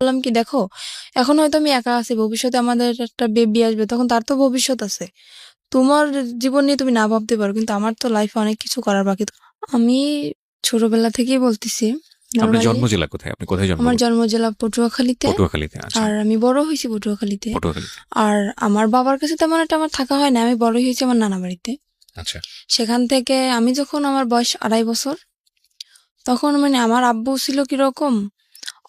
বললাম কি দেখো, এখন হয়তো আমি একা আছি, ভবিষ্যতে আমাদের একটা বেবি আসবে, তখন তার তো ভবিষ্যৎ আছে। তোমার জীবন নিয়ে তুমি না ভাবতে পারো, কিন্তু আমার তো লাইফে অনেক কিছু করার বাকি। আমি ছোটবেলা থেকেই বলতেছি, আপনার নর্মালি জন্ম জেলা কোথায়? আপনি কোথায় আমার জন্মগ্রহণ? জন্ম জেলা পটুয়াখালীতে। পটুয়াখালীতে। আচ্ছা। আর আমি বড় হয়েছি পটুয়াখালীতে। পটুয়াখালীতে। আর আমার বাবার কাছে তেমন একটা আমার থাকা হয় না, আমি বড় হয়েছি আমার নানা বাড়িতে। আচ্ছা। সেখান থেকে আমি যখন আমার বয়স 2.5 বছর, তখন আমার আব্বু ছিল কিরকম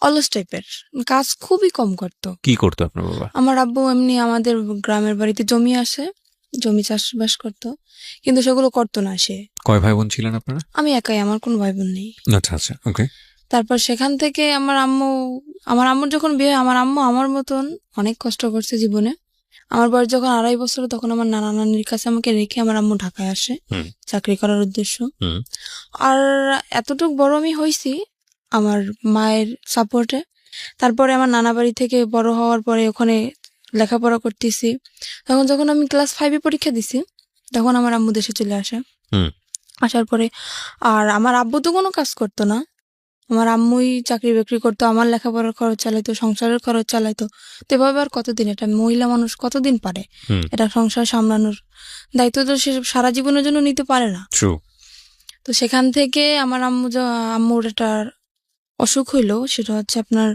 অলস টাইপের, কাজ খুবই কম করতো। কি করতো আপনার বাবা? আমার আব্বু এমনি আমাদের গ্রামের বাড়িতে জমি আসে, জমি চাষবাস করতো, কিন্তু সেগুলো করতো না সে। কয় ভাই বোন ছিলেন আপনারা? আমি একাই, আমার কোনো ভাই বোন নেই। আচ্ছা আচ্ছা, ওকে। তারপর সেখান থেকে আমার আম্মুর যখন বিয়ে হয়, আমার আম্মু আমার মতন অনেক কষ্ট করছে জীবনে। আমার বয়স যখন 2.5 বছর, তখন আমার নানা নানির কাছে আমাকে রেখে আমার আম্মু ঢাকায় আসে চাকরি করার উদ্দেশ্য। আর এতটুক বড় আমি হয়েছি আমার মায়ের সাপোর্টে। তারপরে আমার নানা বাড়ি থেকে বড় হওয়ার পরে ওখানে লেখাপড়া করতেছি। তখন যখন আমি ক্লাস 5-এ পরীক্ষা দিছি, তখন আমার আম্মু দেশে চলে আসে। আসার পরে আর আমার আব্বু তো কোনো কাজ করতো না, আমার আম্মুই চাকরি বাকরি করতো, আমার লেখাপড়ার খরচ চালাইতো, সংসারের খরচ চালাইতো। তো এভাবে আর কতদিন, এটা মহিলা মানুষ কতদিন পারে এটা সংসার সামলানোর দায়িত্ব? তো সে সারা জীবনের জন্য নিতে পারে না। তো সেখান থেকে আমার আম্মুর একটা অসুখ হইলো, সেটা হচ্ছে আপনার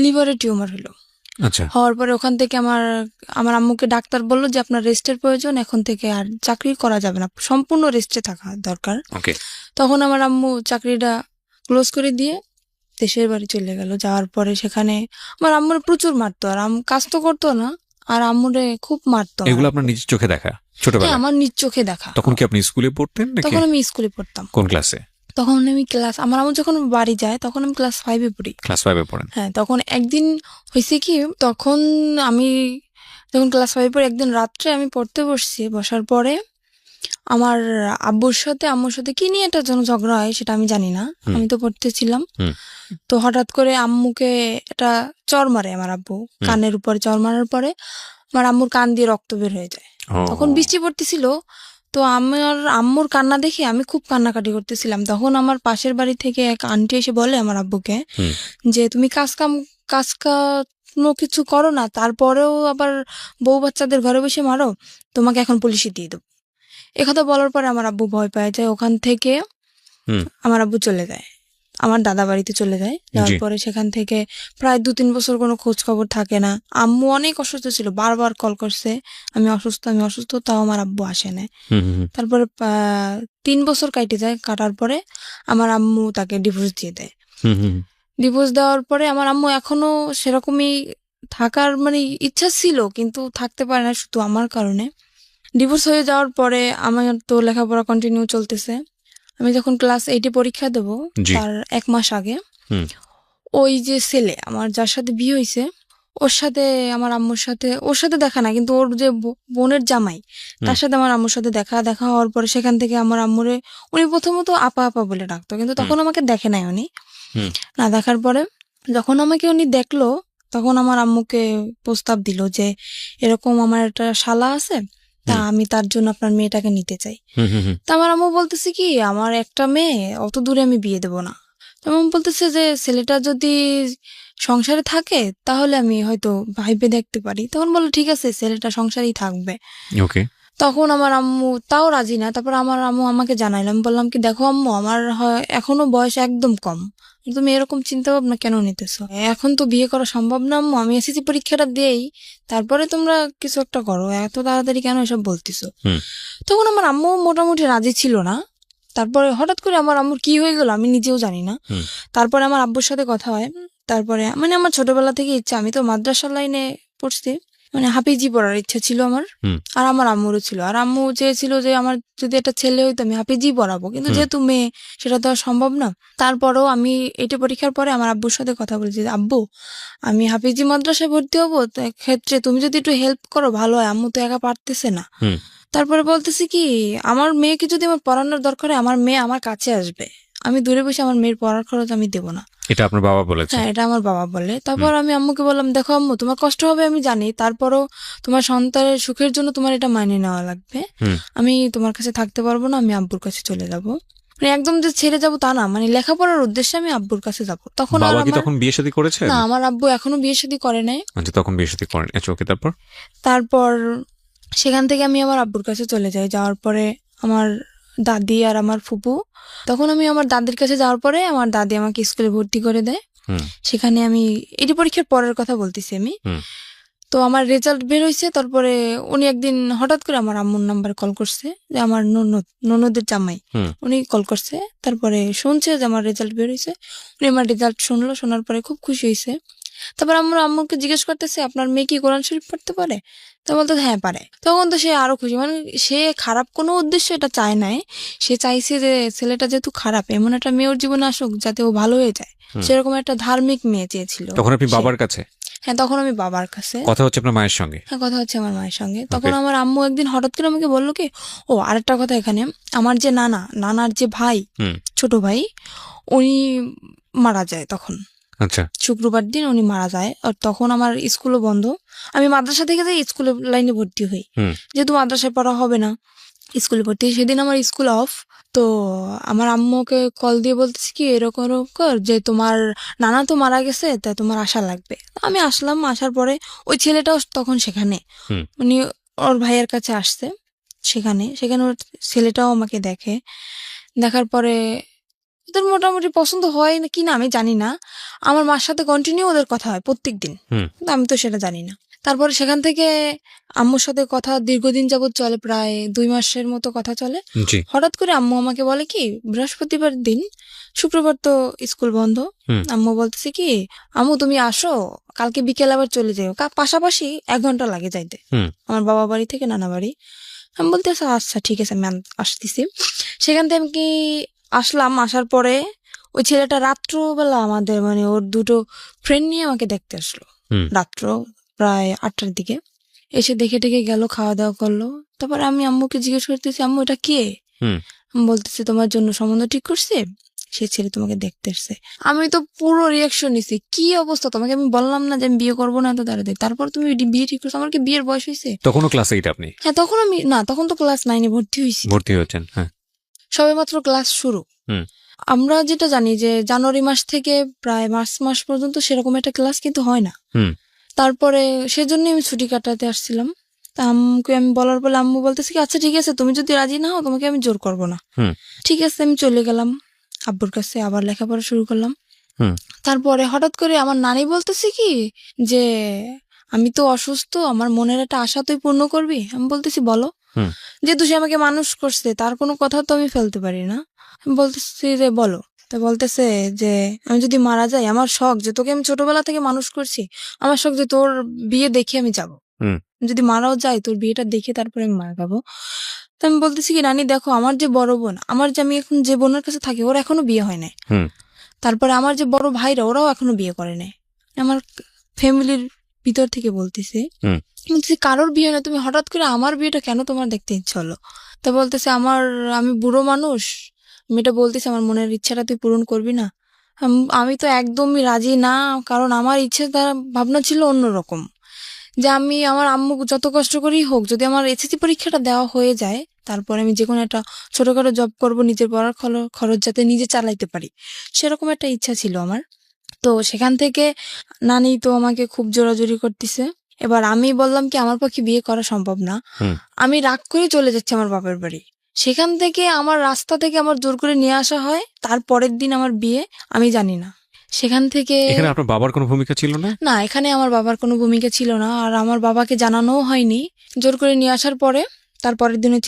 লিভারের টিউমার হইলো। আচ্ছা। হওয়ার পরে ওখান থেকে আমার আমার আম্মুকে ডাক্তার বললো যে আপনার রেস্টের প্রয়োজন, এখন থেকে আর চাকরি করা যাবে না, সম্পূর্ণ রেস্টে থাকা দরকার। ওকে। তখন আমার আম্মু চাকরিটা ক্লোজ করে দিয়ে দেশের বাড়ি চলে গেল। যাওয়ার পরে সেখানে আমার আম্মুর প্রচুর মারতো, আর কাজ তো করতো না, আর আম্মুরে খুব মারতো। এগুলো আপনার নিজের চোখে দেখা হ্যাঁ, ছোটবেলায়? আমার নিজ চোখে দেখা। তখন কি আপনি স্কুলে পড়তেন নাকি? তখন আমি স্কুলে পড়তাম। কোন ক্লাসে? তখন আমি আমার আম্মু যখন বাড়ি যায় তখন আমি ক্লাস 5-এ পড়ি। ক্লাস 5-এ পড়েন? হ্যাঁ, তখন একদিন হয়েছে কি, তখন আমি যখন ক্লাস 5-এ পড়ি, একদিন রাত্রে আমি পড়তে বসছি, বসার পরে আমার আম্মুর সাথে কি নিয়ে একটা যেন ঝগড়া হয়, সেটা আমি জানি না, আমি তো পড়তেছিলাম। তো হঠাৎ করে আম্মুকে একটা চর মারে আমার আব্বু, কানের উপরে চর মারার পরে আমার আম্মুর কান দিয়ে রক্ত বের হয়ে যায়। তখন বৃষ্টি পড়তেছিল, তো আমার আম্মুর কান্না দেখে আমি খুব কান্নাকাটি করতেছিলাম। তখন আমার পাশের বাড়ি থেকে এক আন্টি এসে বলে আমার আব্বুকে যে তুমি কাজ কোনো কিছু করো না, তারপরেও আবার বউ বাচ্চাদের ঘরে বসে মারো, তোমাকে এখন পুলিশে দিয়ে দেবো। একথা বলার পরে আমার আব্বু ভয় পায় যায়, ওখান থেকে আমার আব্বু চলে যায়, আমার দাদা বাড়িতে চলে যায়। যাওয়ার পরে সেখান থেকে প্রায় 2-3 বছর কোনো খোঁজ খবর থাকে না। আম্মু অনেক অসুস্থ ছিল, বারবার কল করছে আমি অসুস্থ, তাও আমার আব্বু আসে না। তারপরে 3 বছর কাটে যায়, কাটার পরে আমার আম্মু তাকে ডিভোর্স দিয়ে দেয়। ডিভোর্স দেওয়ার পরে আমার আম্মু এখনো সেরকমই থাকার ইচ্ছা ছিল, কিন্তু থাকতে পারে না শুধু আমার কারণে। ডিভোর্স হয়ে যাওয়ার পরে আমার তো লেখাপড়া কন্টিনিউ চলতেছে। আমি যখন ক্লাস 8-এ পরীক্ষা দেব, তার 1 মাস আগে ওই যে ছেলে আমার যার সাথে বিয়ে হয়েছে, ওর সাথে আমার আম্মুর সাথে, ওর সাথে দেখা না, কিন্তু ওর যে বোনের জামাই, তার সাথে আমার আম্মুর সাথে দেখা হওয়ার পরে সেখান থেকে আমার আম্মুরে উনি প্রথমত আপা আপা বলে ডাকতো, কিন্তু তখন আমাকে দেখে নাই উনি। না দেখার পরে যখন আমাকে উনি দেখলো, তখন আমার আম্মুকে প্রস্তাব দিল যে এরকম আমার একটা শালা আছে, তা আমি তার জন্য আপনার মেয়েটাকে নিতে চাই। তা আমার আম্মু বলতেছে কি, আমার একটা মেয়ে, অত দূরে আমি বিয়ে দেবো না। তেমন বলতেছে যে ছেলেটা যদি সংসারে থাকে তাহলে আমি হয়তো ভাইবে দেখতে পারি। তখন বললো ঠিক আছে, ছেলেটা সংসারেই থাকবে। ওকে। তখন আমার আম্মু তাও রাজি না। তারপর আমার আম্মু আমাকে জানাইলাম, বললাম কি দেখো আম্মু, আমার এখনো বয়স একদম কম, তুমি এরকম চিন্তা ভাবনা কেন নিতেছো? এখন তো বিয়ে করা সম্ভব না আম্মু, আমি এসএসসি পরীক্ষাটা দেই, তারপরে তোমরা কিছু একটা করো, এত তাড়াতাড়ি কেন এসব বলতেছো? তখন আমার আম্মু মোটামুটি রাজি ছিল না। তারপরে হঠাৎ করে আমার আম্মুর কি হয়ে গেল আমি নিজেও জানি না। তারপরে আমার আব্বুর সাথে কথা হয়। তারপরে আমার ছোটবেলা থেকে ইচ্ছা, আমি তো মাদ্রাসা লাইনে পড়ছি, হাফিজি পড়ার ইচ্ছা ছিল আমার, আর আমার আম্মুরও ছিল। আর আম্মু চেয়েছিল যে আমার যদি একটা ছেলে হইতো আমি হাফিজি পড়াবো, কিন্তু যেহেতু মেয়ে সেটা তো আর সম্ভব না। তারপরেও আমি এইটা পরীক্ষার পরে আমার আব্বুর সাথে কথা বলেছি, আব্বু আমি হাফিজি মাদ্রাসায় ভর্তি হবো, ক্ষেত্রে তুমি যদি একটু হেল্প করো ভালো হয়, আম্মু তো একা পারতেছে না। তারপরে বলতেছি কি, আমার মেয়েকে যদি আমার পড়ানোর দরকার হয়, আমার মেয়ে আমার কাছে আসবে, আমি দূরে বসে আমার মেয়ের পড়ার খরচ আমি দেবো না। এটা আপনার বাবা বলেছে? হ্যাঁ, এটা আমার বাবা বলে। তারপর আমি আম্মুকে বললাম, দেখো আম্মু, তোমার কষ্ট হবে আমি জানি, তারপরও তোমার সন্তানের সুখের জন্য তোমার এটা মানিয়ে নেওয়া লাগবে। আমি তোমার কাছে থাকতে পারবো না, আমি আব্বুর কাছে চলে যাব। মানে একদম যে ছেড়ে যাব তা না, মানে লেখাপড়ার উদ্দেশ্যে আমি আব্বুর কাছে যাব। তখন আর বাবা কি আমার তখন বিয়ে শাদী করেছে? না, আমার আব্বু এখনো বিয়ে শাদী করে নাই। আচ্ছা, তখন বিয়ে শাদী করেন। আচ্ছা, ওকে, তারপর? তারপর সেখান থেকে আমি আমার আব্বুর কাছে চলে যাই। যাওয়ার পরে আমার দাদি আর আমার ফুপু, তখন আমি আমার দাদির কাছে যাওয়ার পরে আমার দাদি আমাকে স্কুলে ভর্তি করে দেয়। হুম সেখানে আমি এটি পরীক্ষার পরের কথা বলতেছি আমি। হুম তো আমার রেজাল্ট বের হয়েছে, তারপরে উনি একদিন হঠাৎ করে আমার আম্মুর নাম্বার কল করছে, যে আমার ননদের জামাই, হুম উনি কল করছে। তারপরে শুনছে যে আমার রেজাল্ট বের হয়েছে। উনি আমার রেজাল্ট শুনলো, শোনার পরে খুব খুশি হয়েছে। তারপর আমার আম্মুকে জিজ্ঞেস করতেছে, আপনার মেয়ে কি কোরআন শরীফ পড়তে পারে? তো বলতে হ্যাঁ পারে। তখন তো সে আরো খুশি, মানে সে খারাপ কোনো উদ্দেশ্য এটা চায় নাই। সে চাইছে যে ছেলেটা যেহেতু খারাপ, এমন একটা মেয়ের জীবনে আসুক যাতে ও ভালো হয়ে যায়। হুম। সেরকম একটা ধার্মিক মেয়ে চেয়েছিল। তখন আপনি সে- বাবার কাছে? হ্যাঁ, তখন আমি বাবার কাছে। কথা হচ্ছে আপনার মায়ের সঙ্গে? হ্যাঁ, কথা হচ্ছে আমার মায়ের সঙ্গে। তখন আমার আম্মু একদিন হঠাৎ করে আমাকে বললো কি, ও আরেকটা কথা, এখানে আমার যে নানার যে ভাই, হুম ছোট ভাই, উনি মারা যায় তখন। আচ্ছা। শুক্রবার দিন উনি মারা যায়। আর তখন আমার স্কুলও বন্ধ। আমি মাদ্রাসা থেকে যাই স্কুলের লাইনে ভর্তি হই, হুম যেহেতু মাদ্রাসায় পড়া হবে না, স্কুলে ভর্তি হই। সেদিন আমার স্কুল অফ। তো আমার আম্মুকে কল দিয়ে বলতেছি কি, এরকম এরকম যে তোমার নানা তো মারা গেছে, তাই তোমার আসা লাগবে। আমি আসলাম। আসার পরে ওই ছেলেটাও তখন সেখানে, হুম উনি ওর ভাইয়ের কাছে আসছে। সেখানে সেখানে ওর ছেলেটাও আমাকে দেখে। দেখার পরে ওদের মোটামুটি পছন্দ হয় না কি না আমি জানি না। আমার মার সাথে কন্টিনিউ ওদের কথা হয় প্রত্যেক দিন, হুম কিন্তু আমি তো সেটা জানি না। তারপরে সেখান থেকে আম্মুর সাথে কথা দীর্ঘদিন যাবৎ চলে, প্রায় 2 মাসের মতো কথা চলে। জি। হঠাৎ করে আম্মু আমাকে বলে কি, বৃহস্পতিবার দিন, শুক্রবার তো স্কুল বন্ধ, হুম আম্মু বলতেছে কি, আম্মু তুমি আসো, কালকে বিকেল আবার চলে যাও। পাশাপাশি 1 ঘন্টা লাগে যাইতে হুম আমার বাবা বাড়ি থেকে নানা বাড়ি। আমি বলতে আচ্ছা ঠিক আছে, আমি আসতেছি। সেখান থেকে আমি কি আসলাম। আসার পরে ওই ছেলেটা রাত্রবেলা আমাদের, মানে ওর দুটো ফ্রেন্ড নিয়ে আমাকে দেখতে আসলো হুম রাত্র প্রায় 8টার দিকে। এসে দেখে টেকে গেল, খাওয়া দাওয়া করলো। তারপরে আমি আম্মুকে জিজ্ঞেস করতেছি, আম্মু এটা কে? হুম আমি বলতেছি তোমার জন্য সম্বন্ধ ঠিক করছে, সে ছেলে তোমাকে দেখতে এসছে। আমি তো পুরো রিয়াকশন নিছি, কি অবস্থা, তোমাকে আমি বললাম না যে আমি বিয়ে করবো না, তো দাঁড়াতে, তারপর তুমি বিয়ে ঠিক করছো। আমার কি বিয়ের বয়স হয়েছে? তখনও ক্লাস 8 আপনি? হ্যাঁ, তখন আমি না, তখন তো ক্লাস 9-এ ভর্তি হয়েছি, ভর্তি হয়েছেন? হ্যাঁ। সবেমাত্র ক্লাস শুরু। হুম আমরা যেটা জানি যে জানুয়ারি মাস থেকে প্রায় মার্চ মাস পর্যন্ত সেরকম একটা ক্লাস কিন্তু হয় না। হুম তারপরে সেজন্য আমি ছুটি কাটাতে আসছিলাম। তা আম্মুকে আমি বলার পরে আম্মু বলতেছে কি, আচ্ছা ঠিক আছে, তুমি যদি রাজি না হও তোমাকে আমি জোর করবো না। হুম ঠিক আছে, আমি চলে গেলাম আব্বুর কাছে, আবার লেখাপড়া শুরু করলাম। হুম তারপরে হঠাৎ করে আমার নানি বলতেছে কি, যে আমি তো অসুস্থ, আমার মনের একটা আশা তুই পূর্ণ করবি। আমি বলতেছি বলো। হুম যেহেতু সে আমাকে মানুষ করছে, তার কোনো কথা তো আমি ফেলতে পারি না। আমি বলতেছি যে বলো। তো বলতেছে যে আমি যদি মারা যাই, আমার শখ যে তোকে আমি ছোটবেলা থেকে মানুষ করছি, আমার শখ যে তোর বিয়ে দেখে আমি যাব। হুম যদি মারাও যাই, তোর বিয়েটা দেখে তারপরে আমি মারা যাবো। তো আমি বলতেছি কি, নানি দেখো, আমার যে বড় বোন, আমার যে আমি এখন যে বোনের কাছে থাকি, ওর এখনো বিয়ে হয় নাই। হুম তারপরে আমার যে বড় ভাইরা, ওরাও এখনো বিয়ে করে নাই। আমার ফ্যামিলির ভিতর থেকে বলতেছে, হুম বলতেছি কারোর বিয়ে না, তুমি হঠাৎ করে আমার বিয়েটা কেন তোমার দেখতে ইচ্ছা হলো? তা বলতেছে আমি বুড়ো মানুষ, আমি এটা বলতেছি আমার মনের ইচ্ছাটা তুই পূরণ করবি না। আমি তো একদমই রাজি না, কারণ আমার ইচ্ছে তার ভাবনা ছিল অন্যরকম, যে আমি আমার আম্মু যত কষ্ট করেই হোক, যদি আমার এসএসসি পরীক্ষাটা দেওয়া হয়ে যায়, তারপরে আমি যে কোনো একটা ছোটখাটো জব করব, নিজের পড়ার খরচ যাতে নিজে চালাইতে পারি, সেরকম একটা ইচ্ছা ছিল আমার। তো সেখান থেকে নানি তো আমাকে খুব জোরাজুরি করতেছে। এবার আমি বললাম কি, আমার পক্ষে বিয়ে করা সম্ভব না। হুম আমি রাগ করে চলে যাচ্ছি আমার বাপের বাড়ি। সেখান থেকে আমার রাস্তা থেকে আমার জোর করে নিয়ে আসা হয়। তারপরের দিন আমার বিয়ে, আমি জানি না। সেখান থেকে এখানে আপনার বাবার কোনো ভূমিকা ছিল না? না, এখানে আমার বাবার কোনো ভূমিকা ছিল না, আর আমার বাবাকে জানানোও হয়নি। জোর করে নিয়ে আসার পরে তারপরের দিনে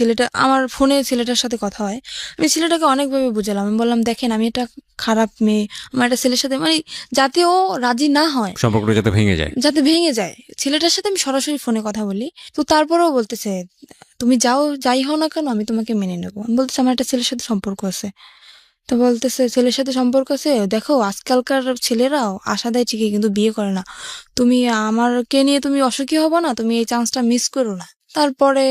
আমার ফোনে ছেলেটার সাথে কথা হয়। আমি ছেলেটাকে অনেকভাবে বুঝালাম। আমি বললাম, দেখেন আমি একটা খারাপ মেয়ে, আমার একটা ছেলের সাথে, মানে যাতে ও রাজি না হয়, সম্পর্কটা যাতে ভেঙে যায়। যাতে ভেঙে যায়, ছেলেটার সাথে আমি সরাসরি ফোনে কথা বলি। তো তারপরেও বলতেছে, তুমি যাই হও না কেন, আমি তোমাকে মেনে নেবো। আমি বলতেছি আমার একটা ছেলের সাথে সম্পর্ক আছে। তো বলতেছে ছেলের সাথে সম্পর্ক আছে, দেখো আজকালকার ছেলেরাও আশা দেয় ঠিকই, কিন্তু বিয়ে করে না। তুমি আমারকে নিয়ে তুমি অসুখী হবো না, তুমি এই চান্সটা মিস করো না। তারপরে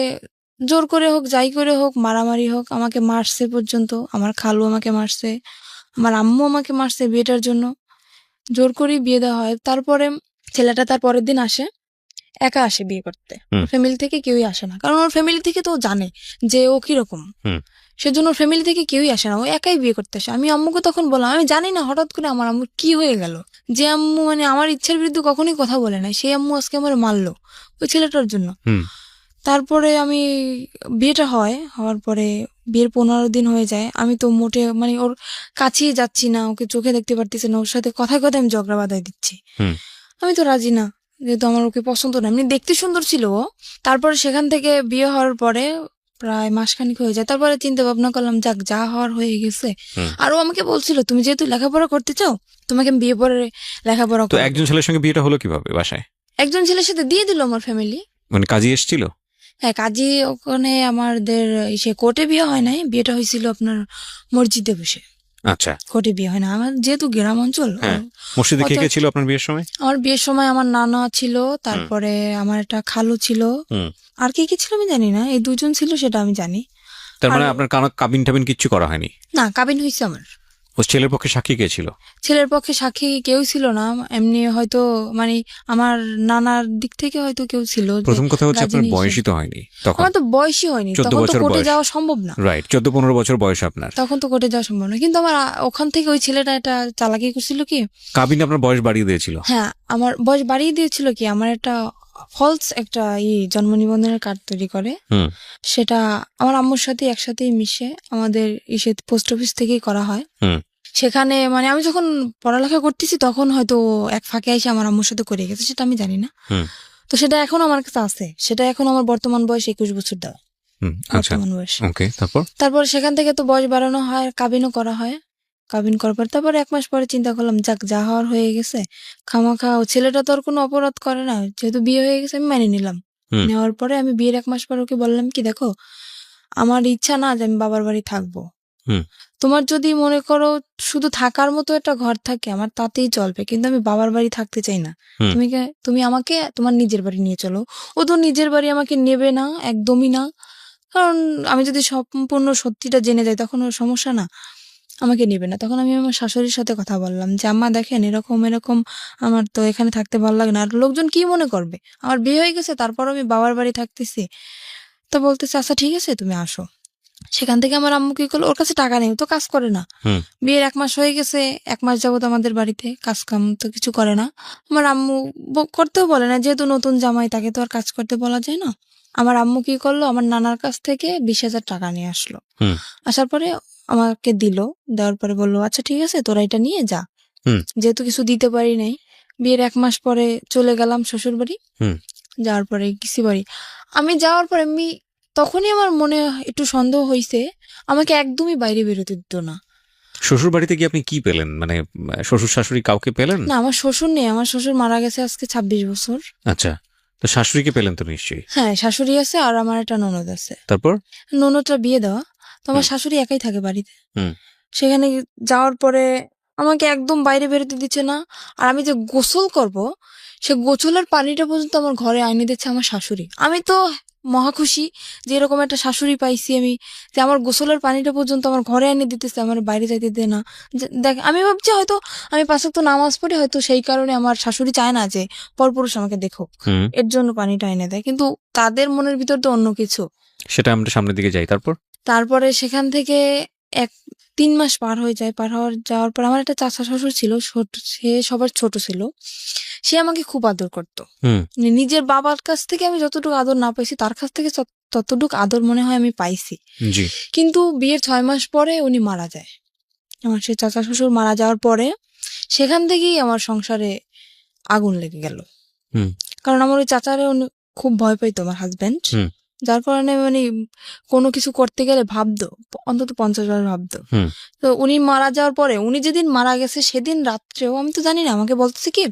জোর করে হোক, যাই করে হোক, মারামারি হোক, আমাকে মারছে পর্যন্ত। আমার খালু আমাকে মারছে, আমার আম্মু আমাকে মারছে বিয়েটার জন্য। জোর করেই বিয়ে দেওয়া হয়। তারপরে ছেলেটা তার পরের দিন আসে, একা আসে বিয়ে করতে। হুম ফ্যামিলি থেকে কেউই আসে না, কারণ ওর ফ্যামিলি থেকে তো ও জানে যে ও কিরকম। হুম সেজন্য ফ্যামিলি থেকে কেউই আসে না, ও একাই বিয়ে করতে আসে। আমি আম্মুকে তখন বললাম, আমি জানি না হঠাৎ করে আমার আম্মুর কি হয়ে গেল, যে আম্মু মানে আমার ইচ্ছার বিরুদ্ধে কখনোই কথা বলে না, সেই আম্মু আজকে আমার মারলো ওই ছেলেটার জন্য। হুম তারপরে আমি বিয়েটা হওয়ার পরে বিয়ের 15 দিন হয়ে যায়, আমি তো মোটে মানে ওর কাছেই যাচ্ছি না, ওকে চোখে দেখতে পারতেছি না, ওর সাথে কথায় কথায় আমি ঝগড়া বাঁধাই দিচ্ছি। হুম আমি তো রাজি না, যেহেতু আমার ওকে পছন্দ না, এমনি দেখতে সুন্দর ছিল ও। তারপরে সেখান থেকে বিয়ে হওয়ার পরে প্রায় মাসখানিক হয়ে যায়, তারপরে চিন্তা ভাবনা করলাম যাক যা হওয়ার হয়ে গেছে। হুম। আর ও আমাকে বলছিল, তুমি যেহেতু লেখাপড়া করতে চাও, তোমাকে আমি বিয়ে পরে লেখাপড়া তো করবো। একজন ছেলের সঙ্গে বিয়েটা হলো কিভাবে বাসায়? একজন ছেলের সাথে দিয়ে দিল আমার ফ্যামিলি। মানে কাজী এসেছিল? হ্যাঁ, কাজী ওখানে আমাদের সে কোর্টে বিয়ে হয় নাই, বিয়েটা হয়েছিল আপনার মসজিদে বসে। আচ্ছা, কোর্টে বিয়ে হয় না, আমার যেহেতু গ্রাম অঞ্চল। হ্যাঁ। মসজিদে কে অত- কে ছিল আপনার বিয়ের সময়? আমার বিয়ের সময় আমার নানা ছিল, তারপরে আমার একটা খালু ছিল, হুম। আর কে কে ছিল আমি জানি না, এই দুজন ছিল সেটা আমি জানি। তার মানে আর- আপনার কাবিন টাবিন কিচ্ছু করা হয়নি? না, কাবিন হয়েছে আমার। ও ছেলের পক্ষে সাক্ষী কে ছিল? ছেলের পক্ষে সাক্ষী কেউ ছিল না, এমনি হয়তো মানে আমার নানার দিক থেকে হয়তো কেউ ছিল। যে প্রথম কথা হচ্ছে আপনার গাজিনী হিসেবে। বয়সই তো হয়নি তখন। আমার তো বয়সই হয়নি, 14 তখন তো বছর কোর্টে বয়স। যাওয়া সম্ভব না। রাইট, 14-15 বছর বয়স আপনার। তখন তো কোর্টে যাওয়া সম্ভব না, কিন্তু আমার ওখান থেকে ওই ছেলেটা একটা চালাকি করছিল কি। কাবিন আপনার বয়স বাড়িয়ে দিয়েছিল? হ্যাঁ, আমার বয়স বাড়িয়ে দিয়েছিল কি, আমার একটা ফলস একটা জন্ম নিবন্ধনের কার্ড তৈরি করে, হুম সেটা আমার আম্মুর সাথে একসাথেই মিশে আমাদের পোস্ট অফিস থেকেই করা হয়। হুম সেখানে মানে আমি যখন পড়ালেখা করতেছি তখন হয়তো এক ফাঁকে এসে আমার আম্মুর সাথে করে গেছে, সেটা আমি জানি না। হুম তো সেটা এখন আমার কাছে আছে, সেটা এখন আমার বর্তমান বয়স 21 বছর দেওয়া, হুম। আচ্ছা, বর্তমান বয়স। ওকে। তারপর? তারপর সেখান থেকে তো বয়স বাড়ানো হয়, কাবিনও করা হয়। কাবিন করার পর তারপরে 1 মাস পরে চিন্তা করলাম যাক যা হওয়ার হয়ে গেছে, খামাখা ও ছেলেটা তো আর কোনো অপরাধ করে না, যেহেতু বিয়ে হয়ে গেছে আমি মেনে নিলাম। হুম। নেওয়ার পরে আমি বিয়ের 1 মাস পর ওকে বললাম কি, দেখো আমার ইচ্ছা না যে আমি বাবার বাড়ি থাকবো। হুম। তোমার যদি মনে করো শুধু থাকার মতো একটা ঘর থাকে আমার তাতেই চলবে, কিন্তু আমি বাবার বাড়ি থাকতে চাই না। হুম। তুমি আমাকে তোমার নিজের বাড়ি নিয়ে চলো। ও তো নিজের বাড়ি আমাকে নেবে না, একদমই না। কারণ আমি যদি সম্পূর্ণ সত্যিটা জেনে যাই তখন ওর সমস্যা না, আমাকে নেবে না। তখন আমি আমার শাশুড়ির সাথে কথা বললাম যে আম্মা দেখেন এরকম এরকম, আমার তো এখানে থাকতে ভালো লাগে না, আর লোকজন কি মনে করবে, আমার বিয়ে হয়ে গেছে তারপর আমি বাবার বাড়ি থাকতেছি। তো বলতেছে আচ্ছা ঠিক আছে তুমি আসো। সেখান থেকে আমার আম্মু কি করলো, ওর কাছে টাকা নেই, ও তো কাজ করে না। হুম। বিয়ের 1 মাস হয়ে গেছে, 1 মাস যাবত আমাদের বাড়িতে কাজ কাম তো কিছু করে না। আমার আম্মু করতেও বলে না, যেহেতু নতুন জামাই তাকে তো আর কাজ করতে বলা যায় না। আমার আম্মু কি করলো, আমার নানার কাছ থেকে 20,000 টাকা নিয়ে আসলো। হুম। আসার পরে আমাকে দিল, দেওয়ার পরে বললো আচ্ছা ঠিক আছে তোরা এটা নিয়ে যা। হুম। যেহেতু কিছু দিতে পারি নাই, বিয়ের 1 মাস পরে চলে গেলাম শ্বশুর বাড়ি। হুম। যাওয়ার পরে কিসি বাড়ি আমি যাওয়ার পরে তখনই আমার মনে একটু সন্দেহ হয়েছে, আমাকে একদমই বাইরে বেরোতে দিত না। শ্বশুর বাড়িতে গিয়ে আপনি কি পেলেন? মানে শ্বশুর শাশুড়ি কাউকে পেলেন? না, আমার শ্বশুর নেই, আমার শ্বশুর মারা গেছে আজকে 26 বছর। আচ্ছা, তো শাশুড়িকে পেলেন তো নিশ্চয়ই? হ্যাঁ, শাশুড়ি আছে আর আমার একটা ননদ আছে। তারপর? ননদটা বিয়ে দেওয়া, তো আমার শাশুড়ি একাই থাকে বাড়িতে। হুম। সেখানে যাওয়ার পরে আমাকে একদম বাইরে বেরোতে দিচ্ছে না। আর আমি যে গোসল করব, সে গোসলের পানিটা পর্যন্ত আমার ঘরে আইনে দিচ্ছে আমার শাশুড়ি। আমি তো মহা খুশি যে এরকম একটা শাশুড়ি পাইছি আমি, যে আমার গোসলের পানিটা পর্যন্ত আমার ঘরে এনে দিতেছে, আমার বাইরে যাইতে দেয় না। দেখ আমি ভাবছি হয়তো আমি 5 ওয়াক্ত নামাজ পড়ি, হয়তো সেই কারণে আমার শাশুড়ি চায় না যে পরপুরুষ আমাকে দেখুক, হুম। এর জন্য পানিটা এনে দেয়। কিন্তু তাদের মনের ভিতর তো অন্য কিছু। সেটা আমরা সামনের দিকে যাই। তারপরে সেখান থেকে 3 মাস পার হয়ে যায়, যাওয়ার পর আমার একটা চাচা শ্বশুর ছিল, সে সবার ছোট ছিল, সে আমাকে খুব আদর করতো। হুম। নিজের বাবার কাছ থেকে আমি যতটুকু আদর না পাইছি, তার কাছ থেকে ততটুকু আদর মনে হয় আমি পাইছি। জি। কিন্তু বিয়ের 6 মাস পরে উনি মারা যায়। আমার সেই চাচা শ্বশুর মারা যাওয়ার পরে সেখান থেকেই আমার সংসারে আগুন লেগে গেল। হুম। কারণ আমার ওই চাচারে উনি খুব ভয় পাইতো, আমার হাজবেন্ড। হুম। যার কারণে মানে কোনো কিছু করতে গেলে ভাবতো, অন্তত 50 বার ভাবতো। হুম। তো উনি মারা যাওয়ার পরে, উনি যেদিন মারা গেছে সেদিন রাত্রেও আমি তো জানি না, আমাকে বলতেছে কি,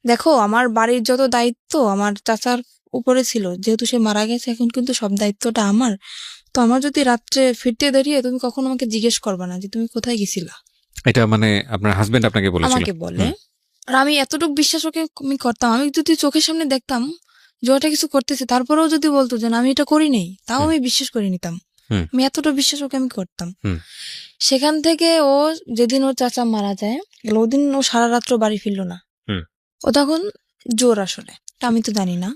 দেখো আমার বাড়ির যত দায়িত্ব আমার চাচার উপরে ছিল, যেহেতু সে মারা গেছে এখন কিন্তু সব দায়িত্বটা আমার। তো আমার যদি রাত্রে ফিরতে দাঁড়িয়ে তুমি কখনো আমাকে জিজ্ঞেস করবা না যে তুমি কোথায় গেছিলা। এটা মানে আপনার হাজবেন্ড আপনাকে বলেছিল? আমাকে বলে। আর আমি এতটুকু বিশ্বাস ওকে আমি করতাম, আমি যদি চোখের সামনে দেখতাম যে ওটা কিছু করতেছে, তারপরেও যদি বলতো যে না আমি এটা করি নাই, তাও আমি বিশ্বাস করে নিতাম। আমি এতটা বিশ্বাস ওকে আমি করতাম। সেখান থেকে ও যেদিন ওর চাচা মারা যায়, ওদিন ও সারা রাত্র বাড়ি ফিরলো না। ও তখন জোর আসলে, আমি তো জানি না।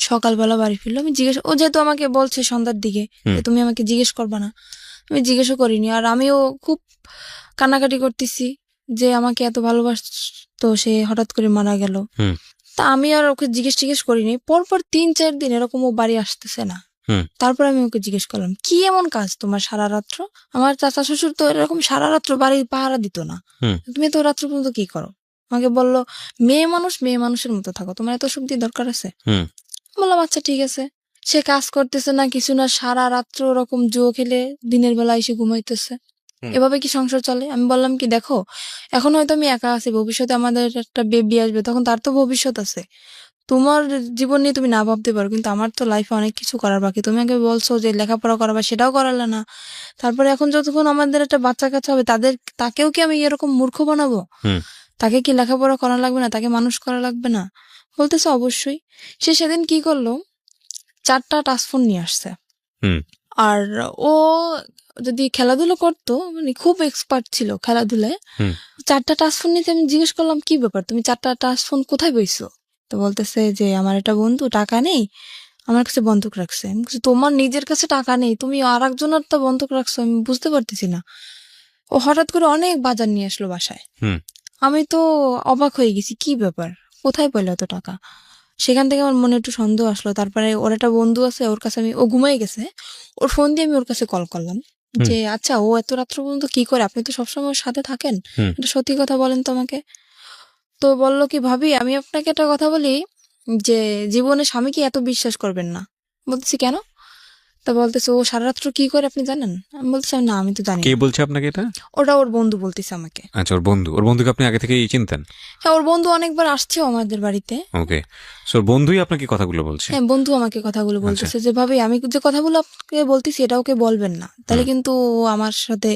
সকালবেলা বাড়ি ফিরলো, আমি ও যেহেতু আমাকে বলছে সন্ধ্যার দিকে যে তুমি আমাকে জিজ্ঞেস করবা না, আমি জিজ্ঞেসও করিনি। আর আমিও খুব কান্নাকাটি করতেছি যে আমাকে এত ভালোবাসতো, সে হঠাৎ করে মারা গেল। হুম। তা আমি আর ওকে জিজ্ঞেস করিনি। পরপর 3-4 দিন এরকম ও বাড়ি আসতেছে না। হুম। তারপর আমি ওকে জিজ্ঞেস করলাম, কি এমন কাজ তোমার সারা রাত্র? আমার চাচা শ্বশুর তো এরকম সারা রাত্র বাড়ি পাহারা দিত না, হুম। তুমি তো রাত্র পর্যন্ত কি করো? আমাকে বললো, মেয়ে মানুষ মেয়ে মানুষের মতো থাকো, তোমার এত শক্তি দরকার আছে? হুম। বললাম আচ্ছা ঠিক আছে। সে কাজ করতেছে না কিছু না, সারা রাত্র ওরকম জুয়ো খেলে দিনের বেলা এসে ঘুমাইতেছে। হুম। এভাবে কি সংসার চলে? আমি বললাম কি, দেখো এখন হয়তো আমি একা আছি, ভবিষ্যতে আমাদের একটা বেবি আসবে, তখন তার তো ভবিষ্যৎ আছে। তোমার জীবন নিয়ে তুমি না ভাবতে পারো, কিন্তু আমার তো লাইফে অনেক কিছু করার বাকি। তুমি আগে বলছো যে লেখাপড়া করাবা, সেটাও করালে না। তারপরে এখন যতক্ষণ আমাদের একটা বাচ্চা কাচ্চা হবে, তাকেও কি আমি এরকম মূর্খ বানাবো? হুম। তাকে কি লেখাপড়া করা লাগবে না? তাকে মানুষ করা লাগবে না? বলতেছে অবশ্যই। সে সেদিন কি করলো, 4টা টাচফোন নিয়ে আসছে। হুম। আর ও যদি খেলাধুলো করতো, মানে খুব এক্সপার্ট ছিল খেলাধুলায়। হুম। 4টা টাচফোন নিতে আমি জিজ্ঞেস করলাম, কি ব্যাপার, তুমি 4টা টাচফোন কোথায় পেয়েছো? তো বলতেছে যে আমার একটা বন্ধু টাকা নেই, আমার কাছে বন্ধক রাখছে। আমি বলছি, তোমার নিজের কাছে টাকা নেই, তুমি আর একজনের তো বন্ধক রাখছো, আমি বুঝতে পারতেছি না। ও হঠাৎ করে অনেক বাজার নিয়ে আসলো বাসায়। হুম। আমি তো অবাক হয়ে গেছি, কি ব্যাপার, কোথায় পেলো এত টাকা? সেখান থেকে আমার মনে একটু সন্দেহ আসলো। তারপরে ওর একটা বন্ধু আছে, ওর কাছে ও ঘুমাই গেছে, ওর ফোন দিয়ে আমি ওর কাছে কল করলাম হুম। যে আচ্ছা ও এত রাত্র পর্যন্ত কি করে, আপনি তো সবসময় ওর সাথে থাকেন, হুম। এটা সত্যি কথা বলেন তো আমাকে। তো বললো কি, ভাবি আমি আপনাকে একটা কথা বলি, যে জীবনে স্বামীকে এত বিশ্বাস করবেন না। বলতেছি কেন? তা বলতেছে, ও সারা রাত্র কি করে আপনি জানেন? আমি বলতেছি না, আমি তো জানি কে না। বলছে আপনাকে এটা? ওটা ওর বন্ধু বলতেছে আমাকে। আচ্ছা, ওর বন্ধুকে আপনি আগে থেকেই চিনতেন? হ্যাঁ, ওর বন্ধু অনেকবার আসছেও আমাদের বাড়িতে। ওকে, সো ওর বন্ধুই আপনাকে কথাগুলো বলছে? হ্যাঁ, বন্ধু আমাকে কথাগুলো আচ্ছা। বলতেছে যে ভাবি আমি যে কথাগুলো আপনাকে বলতেছি এটা ওকে বলবেন না, তাহলে হুম। কিন্তু ও আমার সাথে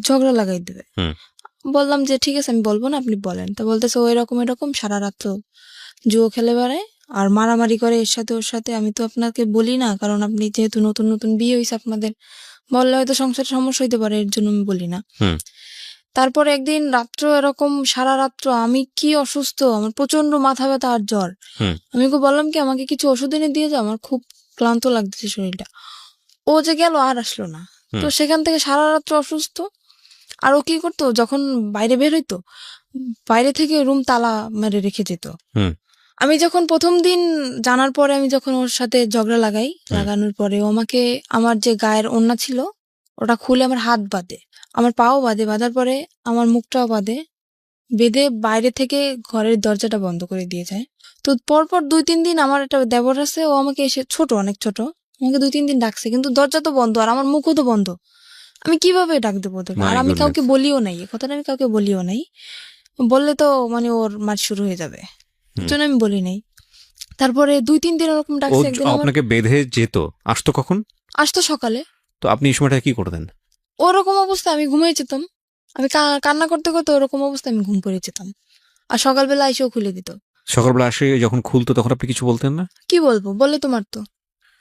ঝগড়া লাগাই দেবে। হুম। বললাম যে ঠিক আছে, আমি বলবো না, আপনি বলেন। তো বলতেছে ও এরকম এরকম সারা রাত্র জুয়ো খেলে বেড়ায় আর মারামারি করে এর সাথে ওর সাথে। আমি তো আপনাকে বলি না, কারণ আপনি যেহেতু নতুন নতুন বিয়ে হয়েছে আপনাদের, বললে হয়তো সংসারে সমস্যা হইতে পারে, এর জন্য আমি বলি না। হুম। তারপর একদিন রাত্র এরকম সারা রাত্র আমি কি অসুস্থ, আমার প্রচন্ড মাথা ব্যথা আর জ্বর। হুম। আমি ওকে বললাম কি, আমাকে কিছু ওষুধ এনে দিয়ে যাও, আমার খুব ক্লান্ত লাগতেছে শরীরটা। ও যে গেল আর আসলো না। তো হুম। সেখান থেকে সারা রাত্র অসুস্থ। আর ও কি করতো, যখন বাইরে বের হইতো, বাইরে থেকে রুম তালা মেরে রেখে যেত। হুম। আমি যখন প্রথম দিন জানার পরে, আমি যখন ওর সাথে ঝগড়া লাগাই, লাগানোর পরে ও আমাকে আমার যে গায়ের ওড়না ছিল ওটা খুলে আমার হাত বাঁধে, আমার পাও বাঁধে, বাঁধার পরে আমার মুখটাও বাঁধে, বেঁধে বাইরে থেকে ঘরের দরজাটা বন্ধ করে দিয়ে যায়। তো পরপর 2-3 দিন আমার একটা দেবর আছে, ও আমাকে এসে, ছোট অনেক ছোট, আমাকে 2-3 দিন ডাকছে, কিন্তু দরজা তো বন্ধ আর আমার মুখও তো বন্ধ। আমি কিভাবে ডাক দেবো ওদেরকে? আর মাই আমি কাউকে গুডনেস। বলিও নাই, এই কথাটা আমি কাউকে বলিও নাই। বললে তো মানে ওর মার শুরু হয়ে যাবে, এর হুম। জন্য আমি বলি নাই। তারপরে 2-3 দিন ওরকম ও ডাকছে। একদিন আমার আপনাকে বেঁধে যেত, আসতো কখন? আসতো সকালে। তো আপনি এই সময়টা কি করতেন? ওরকম অবস্থা আমি ঘুমিয়ে যেতাম। আমি কান্না করতে করতে ওরকম অবস্থা আমি ঘুম পড়ে যেতাম। আর সকালবেলা এসেও খুলে দিত। সকালবেলা আসে যখন খুলতো তখন আপনি কিছু বলতেন না? কি বলবো, বললে তো মারতো,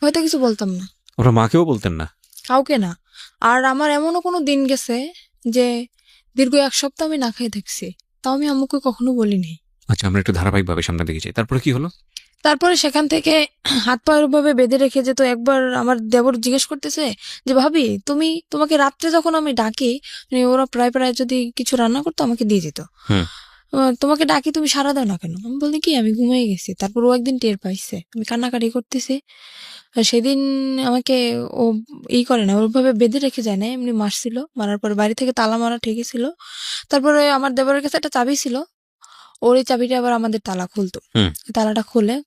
হয়তো কিছু বলতাম না, ওরা মাকেও বলতেন না? কাউকে না। আর আমার এমনও কোনো দিন গেছে যে দীর্ঘ 1 সপ্তাহ আমি না খেয়ে থাকছি, তাও আমি আম্মুকে কখনো বলিনি। আচ্ছা, আমরা একটু ধারাবাহিকভাবে সামনে দিকে যাই। তারপরে কি হলো? তারপরে সেখান থেকে হাত পা ভাবে বেঁধে রেখে যেত। একবার আমার দেবর জিজ্ঞেস করতেছে যে ভাবি তোমাকে রাত্রে যখন আমি ডাকি, মানে ওরা প্রায় প্রায় যদি কিছু রান্না করতো আমাকে দিয়ে যেত, হুম। তোমাকে ডাকি তুমি সারা দাও না কেন? আমি বলি কি, আমি ঘুমিয়ে গেছি। তারপর ও একদিন টের পাইছে আমি কান্নাকাটি করতেছি। আর সেদিন আমাকে ও করে না, ওভাবে বেঁধে রেখে যায় না, এমনি মারছিল। মারার পরে বাড়ি থেকে তালা মারা ঠিকই ছিল। তারপরে আমার দেবরের কাছে একটা চাবি ছিল, ওর এই চাবিটা আবার আমাদের তালা খুলতো। হুম। তালাটা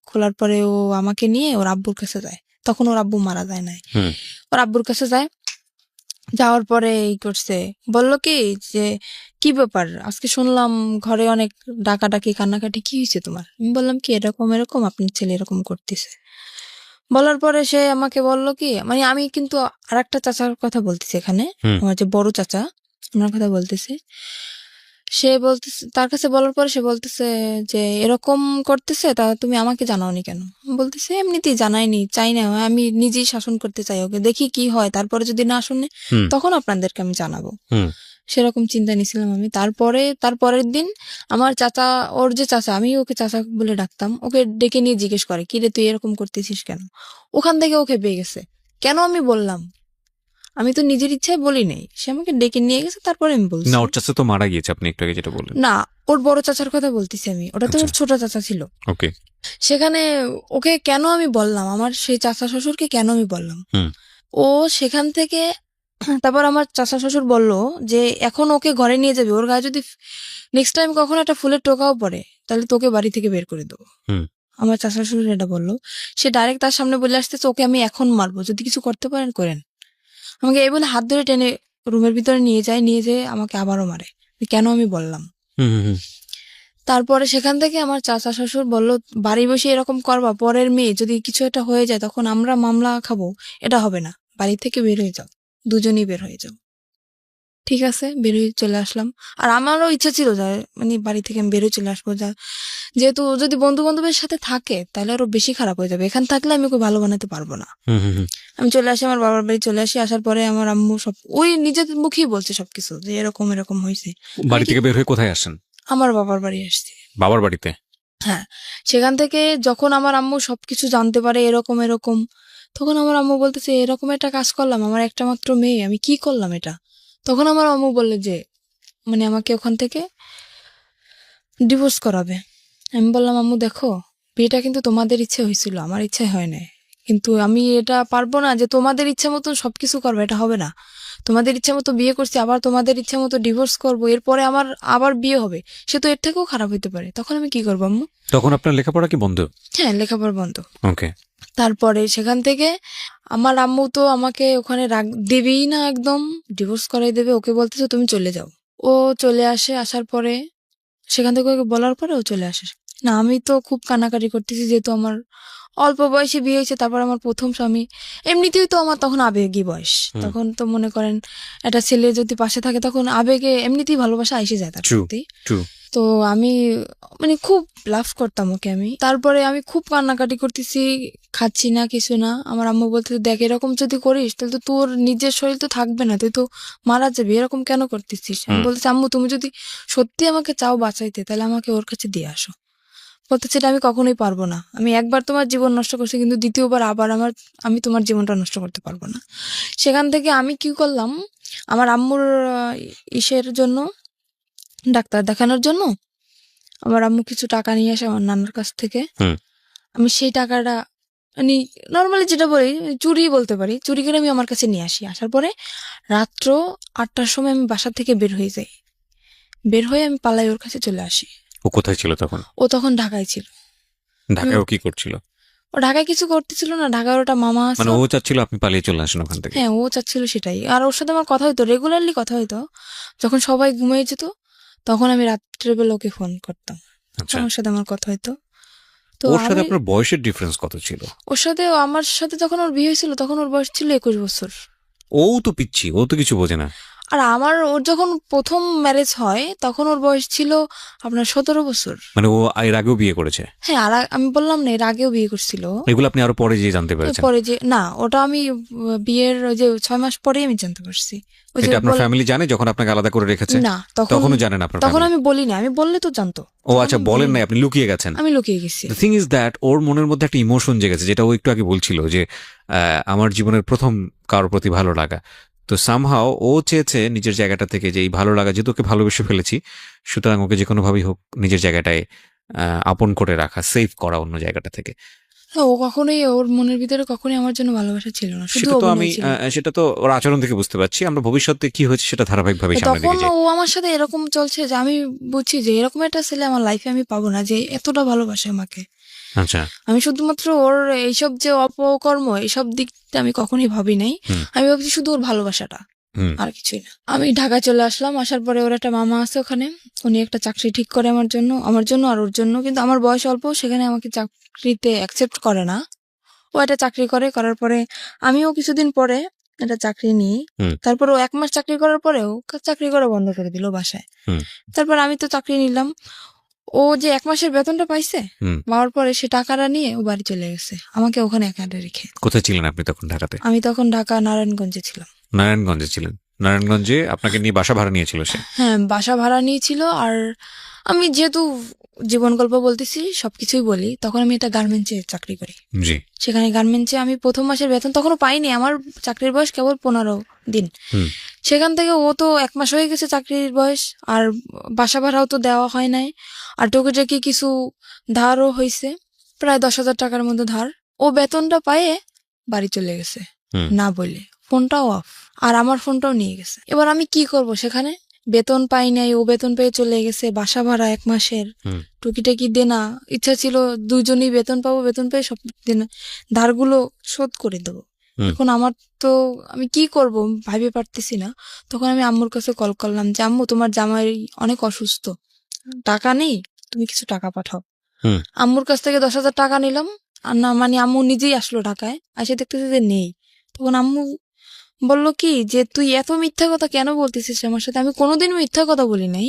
খোলার পরে ও আমাকে নিয়ে ওর আব্বুর কাছে যায়। তখন ওর আব্বু মারা যায় নাই। হুম। ওর আব্বুর কাছে যায়, যাওয়ার পরে করছে, বলল কি যে কি ব্যাপার, আজকে শুনলাম ঘরে অনেক ডাকাডাকি কান্নাকাটি, কি হয়েছে তোমার? আমি বললাম কি, এরকম এরকম আপনার ছেলে এরকম করতেছে। বলার পরে সে আমাকে বলল কি, মানে আমি কিন্তু আরেকটা চাচার কথা বলতেছি এখানে, হুম। আমার যে বড় চাচা ওনার কথা বলতেছি। সে বলতেছে, তার কাছে বলার পরে সে বলতেছে যে এরকম করতেছে, তা তুমি আমাকে জানাওনি কেন? বলতেছে এমনিতেই জানাইনি, চাই না, আমি নিজেই শাসন করতে চাই ওকে, দেখি কি হয়, তারপরে যদি না শুনে হুম। তখন আপনাদেরকে আমি জানাবো। হুম। সেরকম চিন্তা নিছিলাম আমি। তারপরের দিন আমার চাচা, ওর যে চাচা, আমি ওকে চাচা বলে ডাকতাম, ওকে ডেকে নিয়ে জিজ্ঞেস করে, কি রে তুই এরকম করতেছিস কেন? ওখান থেকে ওকে পেয়ে গেছে। কেন আমি বললাম, আমি তো নিজের ইচ্ছায় বলি নাই, সে আমাকে ডেকে নিয়ে গেছে, তারপরে আমি বলছি। না, ওর চাচা তো মারা গিয়েছে, আপনি একটু আগে যেটা বললেন। না, ওর বড় চাচার কথা বলতেছি আমি, ওটা তো ওর আচ্ছা। ছোট চাচা ছিল। ওকে। সেখানে ওকে কেন আমি বললাম, আমার সেই চাচা শ্বশুরকে কেন আমি বললাম, হুম। ও সেখান থেকে তারপর আমার চাচা শ্বশুর বলল যে এখন ওকে ঘরে নিয়ে যাবে, ওর গায়ে যদি নেক্সট টাইম কখনো একটা ফুলের টোকাও পড়ে তাহলে তোকে বাড়ি থেকে বের করে দেবো। হুম। আমার চাচা শ্বশুর এটা বললো। সে ডাইরেক্ট তার সামনে বলে আসতেছে ওকে আমি এখন মারবো, যদি কিছু করতে পারেন করেন। আমাকে এই বলে হাত ধরে টেনে রুমের ভিতরে নিয়ে যেয়ে আমাকে আবারও মারে। কেন আমি বললাম। হুম হুম হুম। তারপরে সেখান থেকে আমার চাচা শ্বশুর বলল বাড়ি বসে এরকম করবা, পরের মেয়ে যদি কিছু একটা হয়ে যায় তখন আমরা মামলা খাবো, এটা হবে না, বাড়ি থেকে বের হয়ে যাও, দুজনেই বের হয়ে যাও। ঠিক আছে, বের হয়ে চলে আসলাম। আর আমারও ইচ্ছা ছিল যে মানে বাড়ি থেকে আমি বেরোয় চলে আসবো, যেহেতু যদি বন্ধু বান্ধবের সাথে থাকে তাহলে আরো বেশি খারাপ হয়ে যাবে, এখান থাকলে আমি ওকে ভালো বানাতে পারবো না। হুম হুম হুম। আমি চলে আসি, আমার বাবার বাড়ি চলে আসি। আসার পরে আমার আম্মু সব ওই নিজের মুখেই বলছে সবকিছু, যে এরকম এরকম হয়েছে। বাড়ি থেকে বের হয়ে কোথায় আসেন? আমার বাবার বাড়ি আসছি। বাবার বাড়িতে? হ্যাঁ, সেখান থেকে যখন আমার আম্মু সবকিছু জানতে পারে এরকম এরকম, তখন আমার আম্মু বলতেছে এরকম একটা কাজ করলাম, আমার একটা মাত্র মেয়ে, আমি কি করলাম এটা। তখন আমার আম্মু বললে যে মানে আমাকে ওখান থেকে ডিভোর্স করাবে। আমি বললাম আম্মু দেখো, বিয়েটা কিন্তু তোমাদের ইচ্ছে হয়েছিল, আমার ইচ্ছে হয় নাই, কিন্তু আমি এটা পারবো না যে তোমাদের ইচ্ছা মতো সবকিছু করবো, এটা হবে না। তোমাদের ইচ্ছা মতো বিয়ে করছি, আবার তোমাদের ইচ্ছা মতো ডিভোর্স করবো, এরপরে আমার আবার বিয়ে হবে, সে তো এর থেকেও খারাপ হইতে পারে। তখন আমি কি করবো আম্মু? তখন আপনার লেখাপড়া কি বন্ধ? হ্যাঁ, লেখাপড়া বন্ধ। ওকে। তারপরে সেখান থেকে আমার আম্মু তো আমাকে ওখানে দেবেই না, একদম ডিভোর্স করাই দেবে। ওকে বলতেছে তুমি চলে যাও। ও চলে আসে, আসার পরে সেখান থেকে ওকে বলার পরে ও চলে আসে। না, আমি তো খুব কান্নাকাটি করতেছি, যেহেতু আমার অল্প বয়সে বিয়ে হয়েছে, তারপর আমার প্রথম স্বামী। এমনিতেই তো আমার তখন আবেগী বয়স, তখন তো মনে করেন একটা ছেলে যদি পাশে থাকে তখন আবেগে এমনিতেই ভালোবাসা এসে যায় তার ট্রু প্রতি। ট্রু। তো আমি মানে খুব লাভ করতাম ওকে আমি। তারপরে আমি খুব কান্নাকাটি করতেছি, খাচ্ছি না, কিছু না। আমার আম্মু বলতে দেখ এরকম যদি করিস তাহলে তো তোর নিজের শরীর তো থাকবে না, তুই তো মারা যাবি, এরকম কেন করতেছিস। আমি বলতেছি আম্মু তুমি যদি সত্যি আমাকে চাও বাঁচাইতে তাহলে আমাকে ওর কাছে দিয়ে আসো। বলতেছে এটা আমি কখনোই পারবো না, আমি একবার তোমার জীবন নষ্ট করছি কিন্তু দ্বিতীয়বার আবার আমি তোমার জীবনটা নষ্ট করতে পারবো না। সেখান থেকে আমি কি করলাম, আমার আম্মুর ইসের জন্য, ডাক্তার দেখানোর জন্য আমার আম্মু কিছু টাকা নিয়ে আসে আমার নানার কাছ থেকে। আমি সেই টাকাটা মানে নর্মালি যেটা বলি চুরি বলতে পারি, চুরি করে আমি আমার কাছে নিয়ে আসি। আসার পরে রাত্র 8টার সময় আমি বাসা থেকে বের হয়ে যাই, বের হয়ে আমি পালাই ওর কাছে চলে আসি। ও কোথায় ছিল তখন? ও তখন ঢাকায় ছিল। ঢাকায় ও কি করছিল? ও ঢাকায় কিছু করতেছিল না, ঢাকায় ওটা মামা আছে। মানে ও চাচ্ছিল আপনি পালিয়ে চলে আসেন ওখান থেকে? হ্যাঁ, ও চাচ্ছিল সেটাই। আর ওর সাথে আমার কথা হইতো, রেগুলারলি কথা হইতো। যখন সবাই ঘুমিয়ে যেত তখন আমি রাত্রেবেলা ওকে ফোন করতাম, আচ্ছা। ওর সাথে আমার কথা হইতো। তো ওর সাথে আমি আপনার বয়সের ডিফারেন্স কত ছিল? ওর সাথে, আমার সাথে যখন ওর বিয়ে হয়েছিল তখন ওর বয়স ছিল 21 বছর। ও তো পিচ্ছি, ও তো কিছু বোঝে না। আর ওর যখন প্রথম ম্যারেজ হয় তখন ওর বয়স ছিল আপনার 17 বছর। মানে ও এর আগেও বিয়ে করেছে? হ্যাঁ, আর আমি বললাম না এর আগেও বিয়ে করছিল। এগুলো আপনি আরো পরে যে জানতে পেরেছেন? পরে যে না, ওটা আমি বিয়ের ওই যে 6 মাস পরেই আমি জানতে পারছি। ওই যে এটা আপনার ফ্যামিলি জানে যখন আপনাকে আলাদা করে রেখেছে? না, তখনও জানেন আপনার তখন family? আমি বলি না, আমি বললে তো জানতো। ও আচ্ছা, বলেন নাই, আপনি লুকিয়ে গেছেন। আমি লুকিয়ে গেছি। দ্য থিং ইজ দ্যাট ওর মনের মধ্যে একটা ইমোশন জেগেছে, যেটা ও একটু আগে বলছিল যে আমার জীবনের প্রথম কারোর প্রতি ভালো লাগা। তো সামহাও ও চেয়েছে নিজের জায়গাটা থেকে যে এই ভালো লাগা, যেহেতু ওকে ভালোবেসে ফেলেছি, সুতরাং ওকে যে কোনোভাবেই হোক নিজের জায়গাটায় আপন করে রাখা, সেভ করা অন্য জায়গাটা থেকে। না, ও কখনোই, ওর মনের ভিতরে কখনোই আমার জন্য ভালোবাসা ছিল না, শুধু সেটা তো অভিনয় ছিল। সেটা তো ওর আচরণ থেকে বুঝতে পারছি। আমরা ভবিষ্যতে কি হয়েছে সেটা ধারাবাহিকভাবে সামনে তখন দিকে যাই। ও আমার সাথে এরকম চলছে যে আমি বুঝছি যে এরকম একটা ছেলে আমার লাইফে আমি পাবো না, যে এতটা ভালোবাসে আমাকে। আচ্ছা। আমি শুধুমাত্র ওর এইসব যে অপকর্ম এইসব দিকটা আমি কখনোই ভাবি নাই। আমি ভাবছি শুধু ওর ভালোবাসাটা, আর কিছুই না। আমি ঢাকায় চলে আসলাম। আসার পরে ওর একটা মামা আছে ওখানে, উনি একটা চাকরি ঠিক করে আমার জন্য আর ওর জন্য। কিন্তু আমার বয়স অল্প, সেখানে আমাকে চাকরিতে অ্যাকসেপ্ট করে না। ও একটা চাকরি করার পরে আমিও কিছুদিন পরে একটা চাকরি নিই। তারপর ও 1 মাস চাকরি করার পরেও চাকরি করা বন্ধ করে দিল বাসায়। তারপর আমি তো চাকরি নিলাম। ও যে 1 মাসের বেতনটা পাইছে, পাওয়ার পরে সে টাকাটা নিয়ে ও বাড়ি চলে গেছে, আমাকে ওখানে একা রেখে। কোথায় ছিলেন আপনি তখন? ঢাকাতে? আমি তখন ঢাকা নারায়ণগঞ্জে ছিলাম। নারায়ণগঞ্জে ছিলেন? নারায়ণগঞ্জে আপনাকে নিয়ে বাসা ভাড়া নিয়েছিল সে? হ্যাঁ, বাসা ভাড়া নিয়েছিল। আর আমি যেহেতু জীবন গল্প বলতেছি, সবকিছুই বলি। তখন আমি একটা গার্মেন্টসে চাকরি করি। জি। সেখানে গার্মেন্টসে আমি প্রথম মাসের বেতন তখনও পাইনি, আমার চাকরির বয়স কেবল 15 দিন। সেখান থেকে ও তো 1 মাস হয়ে গেছে চাকরির বয়স, আর বাসা ভাড়াও তো দেওয়া হয় নাই, আর টুকিটাকি কিছু ধারও হয়েছে, প্রায় 10,000 টাকার মতো ধার। ও বেতনটা পায়ে বাড়ি চলে গেছে না বলে, ফোনটাও অফ, আর আমার ফোনটাও নিয়ে গেছে। এবার আমি কি করব, সেখানে বেতন পাই নাই, ও বেতন পেয়ে চলে গেছে, বাসা ভাড়া 1 মাসের, টুকিটাকি দেনা, ইচ্ছা ছিল দুজনই বেতন পাবো, বেতন পেয়ে সব দেনা ধারগুলো শোধ করে দেবো। এখন আমার তো আমি কি করব ভাবতে পারতেছি না। তখন আমি আম্মুর কাছে কল করলাম যে আম্মু, তোমার জামাই অনেক অসুস্থ, টাকা নেই, তুমি কিছু টাকা পাঠাও। আম্মুর কাছ থেকে 10,000 টাকা নিলাম, আর না মানে আম্মু নিজেই আসলো ঢাকায়, এসে দেখতেছে যে নেই। তখন আম্মু বললো কি যে তুই এত মিথ্যা কথা কেন বলতেছিস আমার সাথে? আমি কোনোদিন মিথ্যা কথা বলি নাই,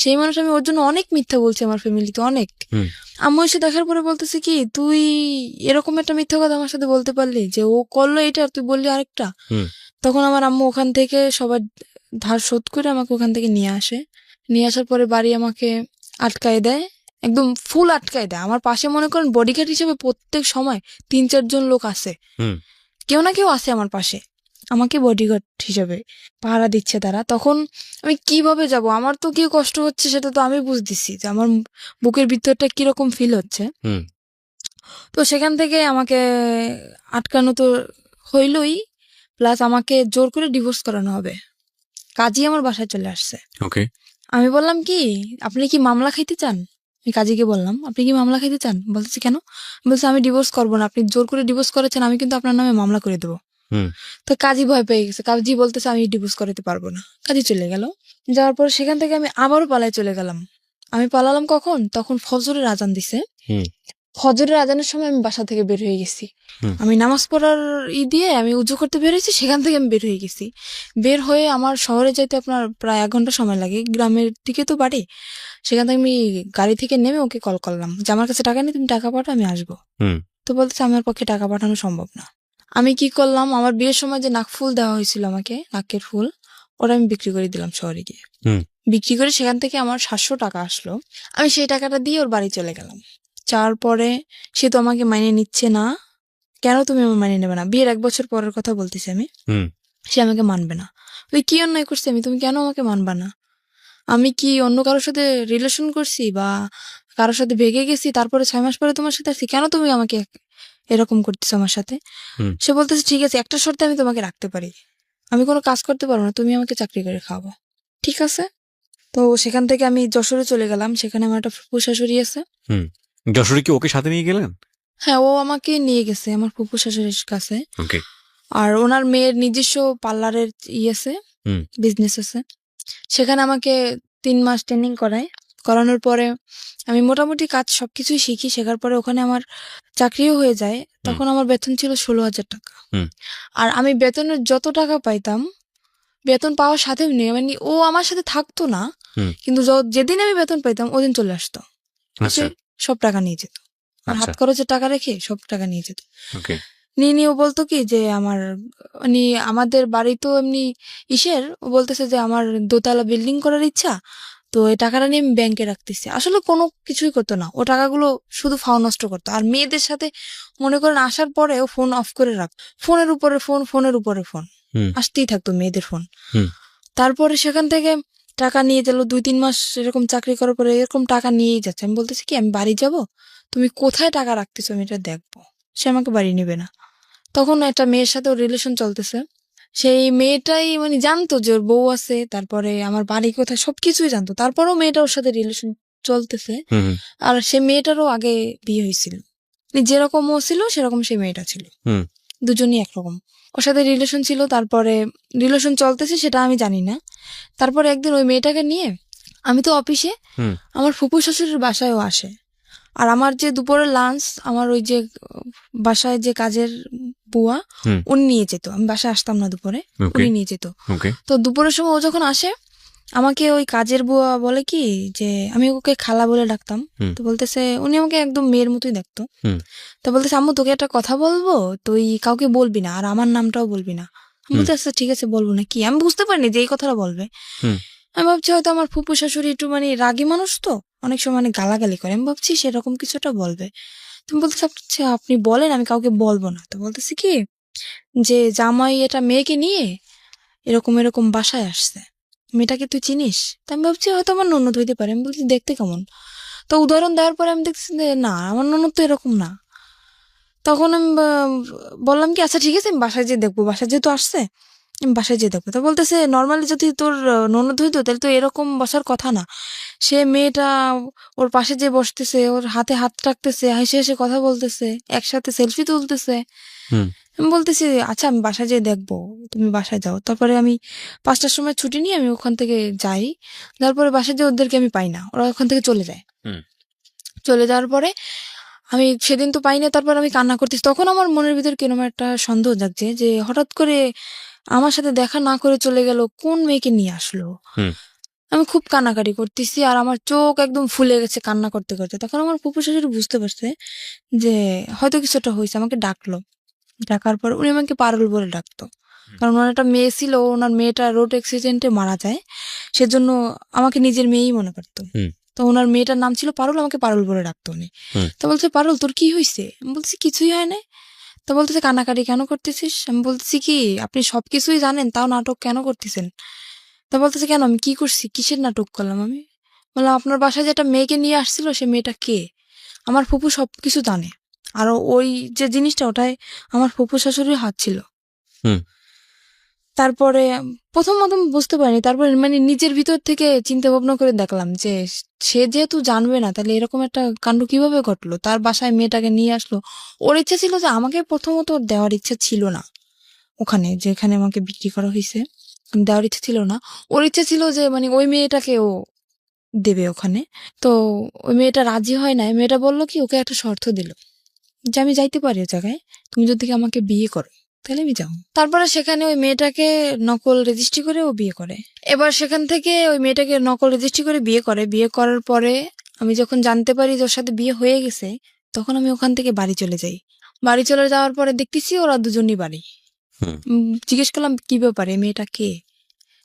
সেই মানুষ আমি ওর জন্য অনেক মিথ্যা বলছি, আমার ফ্যামিলিতে অনেক। আম্মু এসে দেখার পরে বলতেছে কি, তুই এরকম একটা মিথ্যা কথা আমার সাথে বলতে পারলি, যে ও করলো এটা আর তুই বললি আরেকটা। তখন আমার আম্মু ওখান থেকে সবার ধার শোধ করে আমাকে ওখান থেকে নিয়ে আসে। নিয়ে আসার পরে বাড়ি আমাকে আটকায় দেয়, একদম ফুল আটকায় দেয়। আমার পাশে মনে করেন বডিগার্ড হিসেবে প্রত্যেক সময় 3-4 জন লোক আসে, কেউ না কেউ আসে আমার পাশে, আমাকে বডিগার্ড হিসেবে পাহারা দিচ্ছে তারা। তখন আমি কিভাবে যাব? আমার তো কি কষ্ট হচ্ছে সেটা তো আমি বুঝতেছি, যে আমার বুকের ভিতরটা কিরকম ফিল হচ্ছে। তো সেখান থেকে আমাকে আটকানো তো হইলই, প্লাস আমাকে জোর করে ডিভোর্স করানো হবে। কাজী আমার বাসায় চলে আসছে। ওকে। আমি বললাম কি, আপনি কি মামলা খাইতে চান? আমি কাজীকে বললাম, আপনি কি মামলা খাইতে চান? বলতেছি কেন? বলছে আমি ডিভোর্স করবো না, আপনি জোর করে ডিভোর্স করেছেন, আমি কিন্তু আপনার নামে মামলা করে দেবো। তো কাজী ভয় পেয়ে গেছে, কাজী বলতেছে আমি ডিভোর্স করাতে পারবো না। কাজী চলে গেল। যাওয়ার পর সেখান থেকে আমি আবারও পালায় চলে গেলাম। আমি পালালাম কখন? তখন ফজরের আজান দিছে। ফজরের আজানের সময় আমি বাসা থেকে বের হয়ে গেছি। আমি নামাজ পড়ার দিয়ে আমি উজু করতে বের হয়েছি, সেখান থেকে আমি বের হয়ে গেছি। বের হয়ে আমার শহরে যাইতে আপনার প্রায় 1 ঘন্টা সময় লাগে, গ্রামের দিকে তো বাড়ি। সেখান থেকে আমি গাড়ি থেকে নেমে ওকে কল করলাম যে আমার কাছে টাকা নেই, তুমি টাকা পাঠাও, আমি আসবো। তো বলতেছে আমার পক্ষে টাকা পাঠানো সম্ভব না। আমি কি করলাম, আমার বিয়ের সময় যে নাকফুল দেওয়া হয়েছিল আমাকে, নাকের ফুল, ওটা আমি বিক্রি করে দিলাম শহরে গিয়ে। বিক্রি করে সেখান থেকে আমার 700 টাকা আসলো। আমি সেই টাকাটা দিয়ে ওর বাড়ি চলে গেলাম। যাওয়ার পরে সে তো আমাকে মাইনে নিচ্ছে না। কেন তুমি আমার মাইনে নেবে না? বিয়ের 1 বছর পরের কথা বলতেছি আমি। সে আমাকে মানবে না। তুই কি অন্যায় করছি আমি, তুমি কেন আমাকে মানবা না? আমি কি অন্য কারোর সাথে রিলেশন করছি বা কারোর সাথে ভেগে গেছি, তারপরে 6 মাস পরে তোমার সাথে আসছি? কেন তুমি আমাকে এরকম করতেছো আমার সাথে? সে বলতেছে ঠিক আছে, একটা শর্তে আমি তোমাকে রাখতে পারি, আমি কোনো কাজ করতে পারবো না, তুমি আমাকে চাকরি করে খাওয়াবো। ঠিক আছে। তো সেখান থেকে আমি যশোরে চলে গেলাম। সেখানে আমার একটা ফুফু শাশুড়ি আছে। যশোরে কি ওকে সাথে নিয়ে গেলেন? হ্যাঁ, ও আমাকে নিয়ে গেছে আমার ফুফু শাশুড়ির কাছে। আর ওনার মেয়ের নিজস্ব পার্লারের আছে, বিজনেস আছে। সেখানে আমাকে 3 মাস ট্রেনিং করানোর পরে আমি মোটামুটি কাজ সবকিছুই শিখি। শেখার পরে ওখানে আমার চাকরিও হয়ে যায়। তখন আমার বেতন ছিল 16,000 টাকা। আর আমি বেতনের যত টাকা পাইতাম, বেতন পাওয়ার সাথে মানে ও আমার সাথে থাকতো না, কিন্তু যেদিন আমি বেতন পাইতাম ওদিন চলে আসতো, সব টাকা নিয়ে যেত। আর হাত খরচের টাকা রেখে সব টাকা নিয়ে যেত। নিয়ে ও বলতো কি যে আমার মানে আমাদের বাড়ি তো এমনি ও বলতেছে যে আমার দোতলা বিল্ডিং করার ইচ্ছা, তো এই টাকাটা নিয়ে আমি ব্যাংকে রাখতেছি। আসলে কোনো কিছুই করতো না, ও টাকাগুলো শুধু ফাও নষ্ট করতো। আর মেয়েদের সাথে মনে করেন আসার পরে ও ফোন অফ করে রাখ, ফোনের উপরে ফোন, ফোনের উপরে ফোন, আসতেই থাকতো মেয়েদের ফোন। তারপরে সেখান থেকে টাকা নিয়ে গেল। 2-3 মাস এরকম চাকরি করার পরে এরকম টাকা নিয়েই যাচ্ছে। আমি বলতেছি কি আমি বাড়ি যাব, তুমি কোথায় টাকা রাখতেছো আমি এটা দেখবো। সে আমাকে বাড়ি নেবে না। তখন একটা মেয়ের সাথে ওর রিলেশন চলতেছে। সেই মেয়েটাই মানে জানতো যে ওর বউ আছে, তারপরে আমার বাড়ি কোথায়, সবকিছুই জানতো। তারপরেও মেয়েটা ওর সাথে রিলেশন চলতেছে। আর সে মেয়েটারও আগে বিয়ে হয়েছিল, যেরকম ও ছিল সেরকম সে মেয়েটা ছিল, দুজনই একরকম। ওর সাথে রিলেশন ছিল, তারপরে রিলেশন চলতেছে সেটা আমি জানি না। তারপরে একদিন ওই মেয়েটাকে নিয়ে আমি তো অফিসে, আমার ফুফু শ্বশুরের বাসায়ও আসে। আর আমার যে দুপুরের লাঞ্চ, আমার ওই যে বাসায় যে কাজের বুয়া, উনি নিয়ে যেত। আমি বাসায় আসতাম না দুপুরে, উনি নিয়ে যেত। তো দুপুরের সময় ও যখন আসে, আমাকে ওই কাজের বুয়া বলে কি যে আমি ওকে খালা বলে ডাকতাম। তো বলতেছে, উনি আমাকে একদম মেয়ের মতোই দেখতো। তো বলতেছে আম্মু তোকে একটা কথা বলবো, তুই কাউকে বলবি না, আর আমার নামটাও বলবি না। আমি বলতে আচ্ছা ঠিক আছে বলবো না। কি আমি বুঝতে পারিনি যে এই কথাটা বলবে। আমি ভাবছি হয়তো আমার ফুপু শাশুড়ি একটু মানে রাগী মানুষ, তো অনেক সময় অনেক গালাগালি করে। আমি ভাবছি সেরকম কিছুটা বলবে। তুমি বলতেছে আচ্ছা আপনি বলেন, আমি কাউকে বলবো না। তো বলতেছে কি যে জামাই এটা মেয়েকে নিয়ে এরকম এরকম বাসায় আসছে, মেয়েটাকে তুই চিনিস? তো আমি ভাবছি হয়তো আমার ননদ হইতে পারে। আমি বলছি দেখতে কেমন? তো উদাহরণ দেওয়ার পরে আমি দেখছি যে না, আমার ননদ তো এরকম না। তখন আমি বললাম কি আচ্ছা ঠিক আছে, আমি বাসায় যেয়ে দেখবো, বাসায় যেহেতু আসছে আমি বাসায় যেয়ে দেখবো। তো বলতেছে নর্মালি যদি তোর ননদ হইতো তাহলে তো এরকম বসার কথা না। সে মেয়েটা ওর পাশে যে বসতেছে, ওর হাতে হাত রাখতেছে, হেসে হেসে কথা বলতেছে, একসাথে সেলফি তুলতেছে। হুম আমি বলতেছি আচ্ছা আমি বাসায় যেয়ে দেখবো, তুমি বাসায় যাও। তারপরে আমি 5টার সময় ছুটি নিয়ে আমি ওখান থেকে যাই। তারপরে বাসায় যেয়ে ওদেরকে আমি পাই না, ওরা ওখান থেকে চলে যায়। হুম চলে যাওয়ার পরে আমি সেদিন তো পাই না, তারপর আমি কান্না করতেছি। তখন আমার মনের ভিতর কিরকম একটা সন্দেহ জাগছে যে হঠাৎ করে আমার সাথে দেখা না করে চলে গেল, কোন মেয়েকে নিয়ে আসলো। হুম আমি খুব কান্নাকাটি করতেছি আর আমার চোখ একদম ফুলে গেছে কান্না করতে করতে। তখন আমার ফুপু শাশুড়ি বুঝতে পারছে যে হয়তো কিছুটা হয়েছে, আমাকে ডাকলো। ডাকার পর উনি আমাকে পারুল বলে ডাকতো, কারণ ওনার একটা মেয়ে ছিল, ওনার মেয়েটা রোড অ্যাক্সিডেন্টে মারা যায়, সেজন্য আমাকে নিজের মেয়েই মনে করতো। হুম তো ওনার মেয়েটার নাম ছিল পারুল, আমাকে পারুল বলে ডাকতো উনি। হুম তো বলছে পারুল তোর কি হয়েছে? আমি বলছি কিছুই হয় না। তো বলতেছে কান্নাকাটি কেন করতেছিস? আমি বলতেছি কি আপনি সবকিছুই জানেন তাও নাটক কেন করতেছেন? তা বলতেছে কেন, আমি কি করছি, কিসের নাটক করলাম আমি? বললাম আপনার বাসায় যেটা মেয়েকে নিয়ে আসছিল সে মেয়েটা কে? আমার ফুপু সবকিছু জানে। আর ওই যে জিনিসটা ওটাই আমার ফুপু শাশুড়ির হাত ছিল। হুম তারপরে প্রথম বুঝতে পারিনি, তারপরে মানে নিজের ভিতর থেকে চিন্তা ভাবনা করে দেখলাম যে সে যেহেতু জানবে না তাহলে এরকম একটা কাণ্ড কিভাবে ঘটলো, তার বাসায় মেয়েটাকে নিয়ে আসলো। ওর ইচ্ছা ছিল যে আমাকে প্রথমত দেওয়ার ইচ্ছা ছিল না, ওখানে যেখানে আমাকে বিক্রি করা হয়েছে দেওয়ার ইচ্ছা ছিল না। ওর ইচ্ছা ছিল যে মানে ওই মেয়েটাকে ও দেবে ওখানে। তো ওই মেয়েটা রাজি হয় না, মেয়েটা বললো কি ওকে একটা শর্ত দিল যে আমি যাইতে পারি ওই জায়গায়, তুমি যদি আমাকে বিয়ে করো তাহলে আমি যাও। তারপরে সেখানে ওই মেয়েটাকে নকল রেজিস্ট্রি করে ও বিয়ে করে। এবার সেখান থেকে ওই মেয়েটাকে নকল রেজিস্ট্রি করে বিয়ে করে। বিয়ে করার পরে আমি যখন জানতে পারি যে ওর সাথে বিয়ে হয়ে গেছে, তখন আমি ওখান থেকে বাড়ি চলে যাই। বাড়ি চলে যাওয়ার পরে দেখতেছি ওরা দুজনই বাড়ি। হুম জিজ্ঞেস করলাম কি ব্যাপারে, মেয়েটা কে?